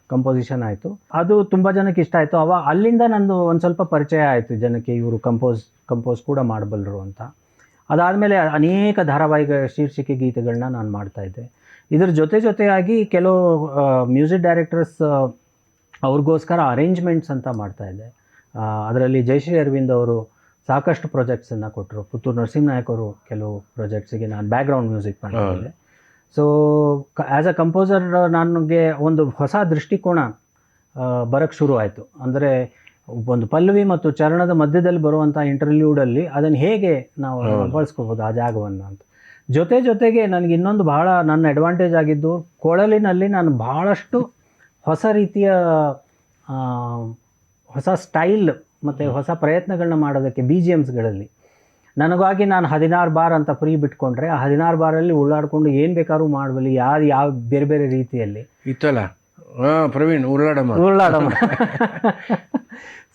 ಕಂಪೋಸಿಷನ್ ಆಯಿತು. ಅದು ತುಂಬ ಜನಕ್ಕೆ ಇಷ್ಟ ಆಯಿತು. ಅಲ್ಲಿಂದ ನಂದು ಒಂದು ಸ್ವಲ್ಪ ಪರಿಚಯ ಆಯಿತು ಜನಕ್ಕೆ, ಇವರು ಕಂಪೋಸ್ ಕೂಡ ಮಾಡಬಲ್ಲರು ಅಂತ. ಅದಾದಮೇಲೆ ಅನೇಕ ಧಾರಾವಾಹಿಗಳ ಶೀರ್ಷಿಕೆ ಗೀತೆಗಳನ್ನ ನಾನು ಮಾಡ್ತಾಯಿದ್ದೆ. ಇದ್ರ ಜೊತೆಯಾಗಿ ಕೆಲವು ಮ್ಯೂಸಿಕ್ ಡೈರೆಕ್ಟರ್ಸ್ ಅವ್ರಿಗೋಸ್ಕರ ಅರೇಂಜ್ಮೆಂಟ್ಸ್ ಅಂತ ಮಾಡ್ತಾಯಿದ್ದೆ. ಅದರಲ್ಲಿ ಜಯಶ್ರೀ ಅರವಿಂದ್ ಅವರು ಸಾಕಷ್ಟು ಪ್ರಾಜೆಕ್ಟ್ಸನ್ನು ಕೊಟ್ಟರು. ಪುತ್ತೂರು ನರಸಿಂಹನಾಯಕ್ ಅವರು ಕೆಲವು ಪ್ರಾಜೆಕ್ಟ್ಸಿಗೆ ನಾನು ಬ್ಯಾಕ್ಗ್ರೌಂಡ್ ಮ್ಯೂಸಿಕ್ ಮಾಡ್ತಿದ್ದೆ. ಸೊ ಆ್ಯಸ್ ಅ ಕಂಪೋಸರ್ ನನಗೆ ಒಂದು ಹೊಸ ದೃಷ್ಟಿಕೋನ ಬರೋಕ್ಕೆ ಶುರು ಆಯಿತು. ಅಂದರೆ ಒಂದು ಪಲ್ಲವಿ ಮತ್ತು ಚರಣದ ಮಧ್ಯದಲ್ಲಿ ಬರುವಂಥ ಇಂಟರ್ಲ್ಯೂಡಲ್ಲಿ ಅದನ್ನು ಹೇಗೆ ನಾವು ಬಳಸ್ಕೋಬೋದು ಆ ಜಾಗವನ್ನು ಅಂತ. ಜೊತೆಗೆ ನನಗೆ ಇನ್ನೊಂದು ಭಾಳ ನನ್ನ ಅಡ್ವಾಂಟೇಜ್ ಆಗಿದ್ದು, ಕೊಳಲಿನಲ್ಲಿ ನಾನು ಭಾಳಷ್ಟು ಹೊಸ ರೀತಿಯ ಹೊಸ ಸ್ಟೈಲ್ ಮತ್ತು ಹೊಸ ಪ್ರಯತ್ನಗಳನ್ನ ಮಾಡೋದಕ್ಕೆ BGMsಗಳಲ್ಲಿ ನನಗಾಗಿ ನಾನು 16 ಬಾರ್ ಅಂತ ಫ್ರೀ ಬಿಟ್ಕೊಂಡ್ರೆ ಆ 16 ಬಾರಲ್ಲಿ ಉಳ್ಳಾಡ್ಕೊಂಡು ಏನು ಬೇಕಾದ್ರೂ ಮಾಡಬಲ್ಲಿ, ಯಾವ ಬೇರೆ ರೀತಿಯಲ್ಲಿ ಇತ್ತಲ್ಲ ಪ್ರವೀಣ್ ಉರುಳಾಡಮ್ಮ.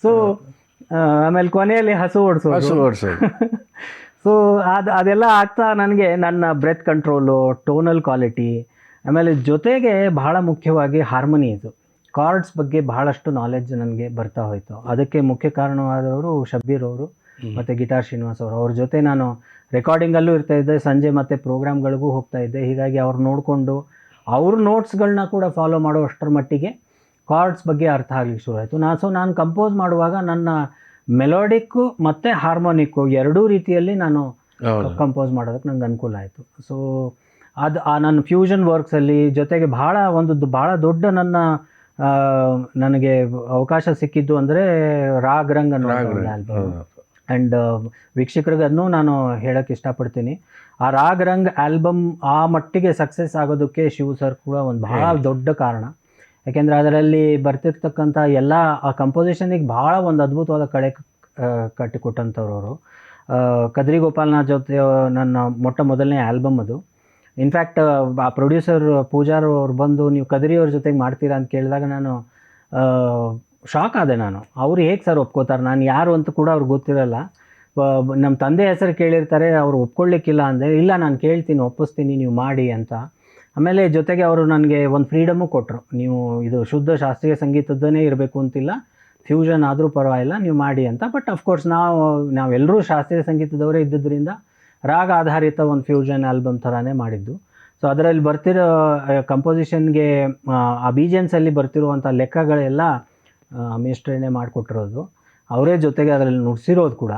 ಸೊ ಆಮೇಲೆ ಕೊನೆಯಲ್ಲಿ ಹಸು ಓಡಿಸೋದು. ಸೊ ಅದೆಲ್ಲ ಆಗ್ತಾ ನನಗೆ ನನ್ನ ಬ್ರೆತ್ ಕಂಟ್ರೋಲು, ಟೋನಲ್ ಕ್ವಾಲಿಟಿ, ಆಮೇಲೆ ಜೊತೆಗೆ ಬಹಳ ಮುಖ್ಯವಾಗಿ ಹಾರ್ಮೋನಿ, ಇದು ಕಾರ್ಡ್ಸ್ ಬಗ್ಗೆ ಬಹಳಷ್ಟು ನಾಲೆಡ್ಜ್ ನನಗೆ ಬರ್ತಾ ಹೋಯಿತು. ಅದಕ್ಕೆ ಮುಖ್ಯ ಕಾರಣವಾದವರು ಶಬ್ಬೀರ್ ಅವರು ಮತ್ತು ಗಿಟಾರ್ ಶ್ರೀನಿವಾಸ್ ಅವರು. ಅವ್ರ ಜೊತೆ ನಾನು ರೆಕಾರ್ಡಿಂಗಲ್ಲೂ ಇರ್ತಾಯಿದ್ದೆ, ಸಂಜೆ ಮತ್ತು ಪ್ರೋಗ್ರಾಮ್ಗಳಿಗೂ ಹೋಗ್ತಾಯಿದ್ದೆ. ಹೀಗಾಗಿ ಅವ್ರು ನೋಡಿಕೊಂಡು ಅವ್ರ ನೋಟ್ಸ್ಗಳನ್ನ ಕೂಡ ಫಾಲೋ ಮಾಡೋ ಅಷ್ಟರ ಮಟ್ಟಿಗೆ ಕಾರ್ಡ್ಸ್ ಬಗ್ಗೆ ಅರ್ಥ ಆಗಲಿಕ್ಕೆ ಶುರು ಆಯಿತು. ನಾನು ಕಂಪೋಸ್ ಮಾಡುವಾಗ ನನ್ನ ಮೆಲೋಡಿಕ್ಕು ಮತ್ತು ಹಾರ್ಮೋನಿಕ್ಕು ಎರಡೂ ರೀತಿಯಲ್ಲಿ ನಾನು ಕಂಪೋಸ್ ಮಾಡೋದಕ್ಕೆ ನಂಗೆ ಅನುಕೂಲ ಆಯಿತು. ಸೊ ನನ್ನ ಫ್ಯೂಷನ್ ವರ್ಕ್ಸಲ್ಲಿ ಜೊತೆಗೆ ಭಾಳ ದೊಡ್ಡ ನನಗೆ ಅವಕಾಶ ಸಿಕ್ಕಿದ್ದು ಅಂದರೆ ರಾಗ್ ರಂಗ್ ಅನ್ನೋ ಆಲ್ಬಮ್. ಆ್ಯಂಡ್ ವೀಕ್ಷಕರಿಗೆ ಅದನ್ನು ನಾನು ಹೇಳೋಕ್ಕೆ ಇಷ್ಟಪಡ್ತೀನಿ, ಆ ರಾಗ್ ರಂಗ್ ಆಲ್ಬಮ್ ಆ ಮಟ್ಟಿಗೆ ಸಕ್ಸಸ್ ಆಗೋದಕ್ಕೆ ಶಿವ್ ಸರ್ ಕೂಡ ಒಂದು ಭಾಳ ದೊಡ್ಡ ಕಾರಣ. ಯಾಕೆಂದರೆ ಅದರಲ್ಲಿ ಬರ್ತಿರ್ತಕ್ಕಂಥ ಎಲ್ಲ ಆ ಕಂಪೋಸಿಷನಿಗೆ ಭಾಳ ಒಂದು ಅದ್ಭುತವಾದ ಕಳೆ ಕಟ್ಟಿಕೊಟ್ಟಂಥವ್ರು ಅವರು. ಕದ್ರಿ ಗೋಪಾಲ್ನಾಥ್ ಜೊತೆ ನನ್ನ ಮೊದಲನೇ ಆಲ್ಬಮ್ ಅದು. ಇನ್ಫ್ಯಾಕ್ಟ್ ಆ ಪ್ರೊಡ್ಯೂಸರ್ ಪೂಜಾರ್ ಅವ್ರು ಬಂದು ನೀವು ಕದ್ರಿ ಅವ್ರ ಜೊತೆಗೆ ಮಾಡ್ತೀರಾ ಅಂತ ಕೇಳಿದಾಗ ನಾನು ಶಾಕ್ ಆದೆ. ಅವ್ರು ಹೇಗೆ ಸರ್ ಒಪ್ಕೋತಾರೆ, ನಾನು ಯಾರು ಅಂತ ಕೂಡ ಅವ್ರಿಗೆ ಗೊತ್ತಿರಲ್ಲ, ನಮ್ಮ ತಂದೆ ಹೆಸರು ಕೇಳಿರ್ತಾರೆ, ಅವರು ಒಪ್ಕೊಳ್ಳಿಕ್ಕಿಲ್ಲ ಅಂದೆ. ಇಲ್ಲ, ನಾನು ಕೇಳ್ತೀನಿ, ಒಪ್ಪಿಸ್ತೀನಿ, ನೀವು ಮಾಡಿ ಅಂತ. ಆಮೇಲೆ ಜೊತೆಗೆ ಅವರು ನನಗೆ ಒಂದು ಫ್ರೀಡಮ್ಮು ಕೊಟ್ಟರು, ನೀವು ಇದು ಶುದ್ಧ ಶಾಸ್ತ್ರೀಯ ಸಂಗೀತದ್ದನೇ ಇರಬೇಕು ಅಂತಿಲ್ಲ, ಫ್ಯೂಷನ್ ಆದರೂ ಪರವಾಗಿಲ್ಲ, ನೀವು ಮಾಡಿ ಅಂತ. ಬಟ್ ಅಫ್ಕೋರ್ಸ್ ನಾವೆಲ್ಲರೂ ಶಾಸ್ತ್ರೀಯ ಸಂಗೀತದವರೇ ಇದ್ದಿದ್ದರಿಂದ ರಾಗ ಆಧಾರಿತ ಒಂದು ಫ್ಯೂಷನ್ ಆಲ್ಬಮ್ ಥರನೇ ಮಾಡಿದ್ದು. ಸೊ ಅದರಲ್ಲಿ ಬರ್ತಿರೋ ಕಂಪೋಸಿಷನ್ಗೆ ಆ BGMsಲ್ಲಿ ಬರ್ತಿರುವಂಥ ಲೆಕ್ಕಗಳೆಲ್ಲ ಮೇಸ್ಟ್ರೇನೇ ಮಾಡಿಕೊಟ್ಟಿರೋದು, ಅವರೇ ಜೊತೆಗೆ ಅದರಲ್ಲಿ ನುಡಿಸಿರೋದು ಕೂಡ.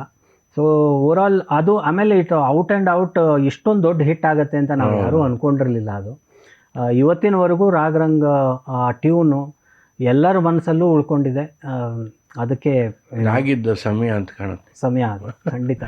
ಸೊ ಓವರಾಲ್ ಅದು ಆಮೇಲೆ ಔಟ್ ಆ್ಯಂಡ್ ಔಟ್ ಇಷ್ಟೊಂದು ದೊಡ್ಡ ಹಿಟ್ ಆಗುತ್ತೆ ಅಂತ ನಾವು ಯಾರೂ ಅಂದ್ಕೊಂಡಿರಲಿಲ್ಲ. ಅದು ಇವತ್ತಿನವರೆಗೂ ರಾಗ್ ರಂಗ್ ಆ ಟ್ಯೂನು ಎಲ್ಲರ ಮನಸ್ಸಲ್ಲೂ ಉಳ್ಕೊಂಡಿದೆ. ಅದಕ್ಕೆ ಆಗಿದ್ದ ಸಮಯ ಅಂತ ಕಾಣುತ್ತೆ. ಸಮಯ ಅದು ಖಂಡಿತ.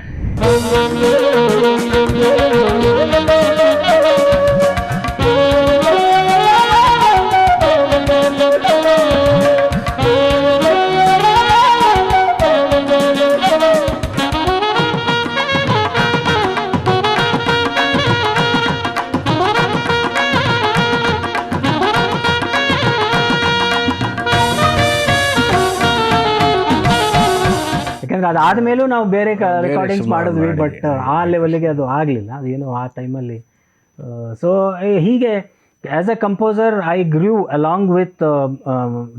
ಯಾಕಂದರೆ ಅದಾದಮೇಲೂ ನಾವು ಬೇರೆ ರೆಕಾರ್ಡಿಂಗ್ಸ್ ಮಾಡಿದ್ವಿ, ಬಟ್ ಆ ಲೆವೆಲ್ಗೆ ಅದು ಆಗಲಿಲ್ಲ. ಅದೇನೋ ಆ ಟೈಮಲ್ಲಿ. ಸೊ ಹೀಗೆ as a composer I grew along with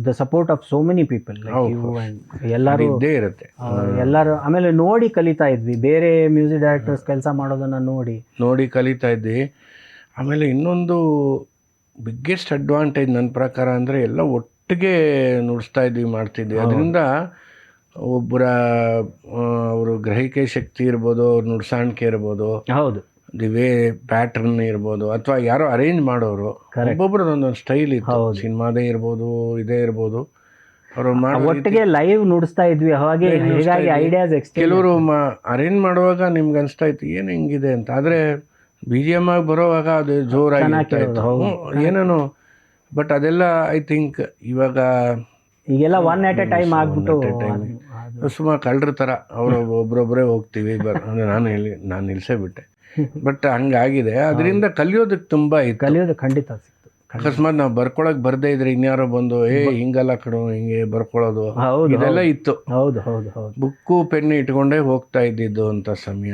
the support of so many people like you and ಎಲ್ಲರೂ. ಆಮೇಲೆ ನೋಡಿ ಕಲಿತಾ ಇದ್ವಿ, ಬೇರೆ ಮ್ಯೂಸಿಕ್ ಡೈರೆಕ್ಟರ್ಸ್ ಕೆಲಸ ಮಾಡೋದನ್ನು ನೋಡಿ ಕಲಿತಾ ಇದ್ವಿ. ಆಮೇಲೆ ಇನ್ನೊಂದು ಬಿಗ್ಗೆಸ್ಟ್ ಅಡ್ವಾಂಟೇಜ್ ನನ್ನ ಪ್ರಕಾರ ಅಂದರೆ ಎಲ್ಲ ಒಟ್ಟಿಗೆ ನುಡಿಸ್ತಾ ಇದ್ವಿ, ಮಾಡ್ತಿದ್ವಿ. ಅದರಿಂದ ಒಬ್ಬರ ಅವರು ಗ್ರಹಿಕೆ ಶಕ್ತಿ ಇರ್ಬೋದು, ಅವ್ರ ನುಡ್ಸಾಣಿಕೆ ಇರ್ಬೋದು, ಹೌದು, ದಿ ವೇ ಪ್ಯಾಟರ್ನ್ ಇರ್ಬೋದು, ಅಥವಾ ಯಾರೋ ಅರೇಂಜ್ ಮಾಡೋರು, ಒಬ್ಬೊಬ್ರದ್ದು ಒಂದೊಂದು ಸ್ಟೈಲ್ ಇತ್ತು. ಸಿನಿಮಾದೇ ಇರ್ಬೋದು, ಇದೇ ಇರ್ಬೋದು, ಅವರು ಒಟ್ಟಿಗೆ ಲೈವ್ ನುಡಿಸ್ತಾ ಇದ್ವಿ. ಹಾಗೆ ಐಡಿಯಾಸ್ ಕೆಲವರು ಅರೇಂಜ್ ಮಾಡುವಾಗ ನಿಮ್ಗೆ ಅನಿಸ್ತಾ ಇತ್ತು ಏನು ಹಿಂಗಿದೆ ಅಂತ. ಆದರೆ BGM ಆಗಿ ಬರೋವಾಗ ಅದು ಜೋರಾಗಿ ಏನೇನೋ. ಬಟ್ ಅದೆಲ್ಲ ಐ ಥಿಂಕ್ ಇವಾಗ ಈಗೆಲ್ಲ ಒನ್ ಎಟ್ ಎ ಟೈಮ್ ಆಗ್ಬಿಟ್ಟು ಸುಮಾರು ಕಳ್ಳರ ಥರ ಅವರು ಒಬ್ಬರೊಬ್ಬರೇ ಹೋಗ್ತೀವಿ. ನಾನು ನಿಲ್ಸೇ ಬಿಟ್ಟೆ. ಬಟ್ ಹಂಗಾಗಿದೆ. ಅದರಿಂದ ಕಲಿಯೋದಕ್ಕೆ ತುಂಬ ಇತ್ತು. ಕಲಿಯೋದು ಖಂಡಿತ ಸಿಕ್ತು. ಅಕಸ್ಮಾತ್ ನಾವು ಬರ್ಕೊಳಕ್ ಬರ್ದೇ ಇದ್ರೆ ಇನ್ಯಾರೋ ಬಂದು ಹಿಂಗಲ್ಲ ಕಣೋ, ಹಿಂಗೆ ಬರ್ಕೊಳ್ಳೋದು, ಇದೆಲ್ಲ ಇತ್ತು. ಹೌದು, ಬುಕ್ಕು ಪೆನ್ ಇಟ್ಕೊಂಡೇ ಹೋಗ್ತಾ ಇದ್ದಿದ್ದು ಅಂತ ಸಮಯ.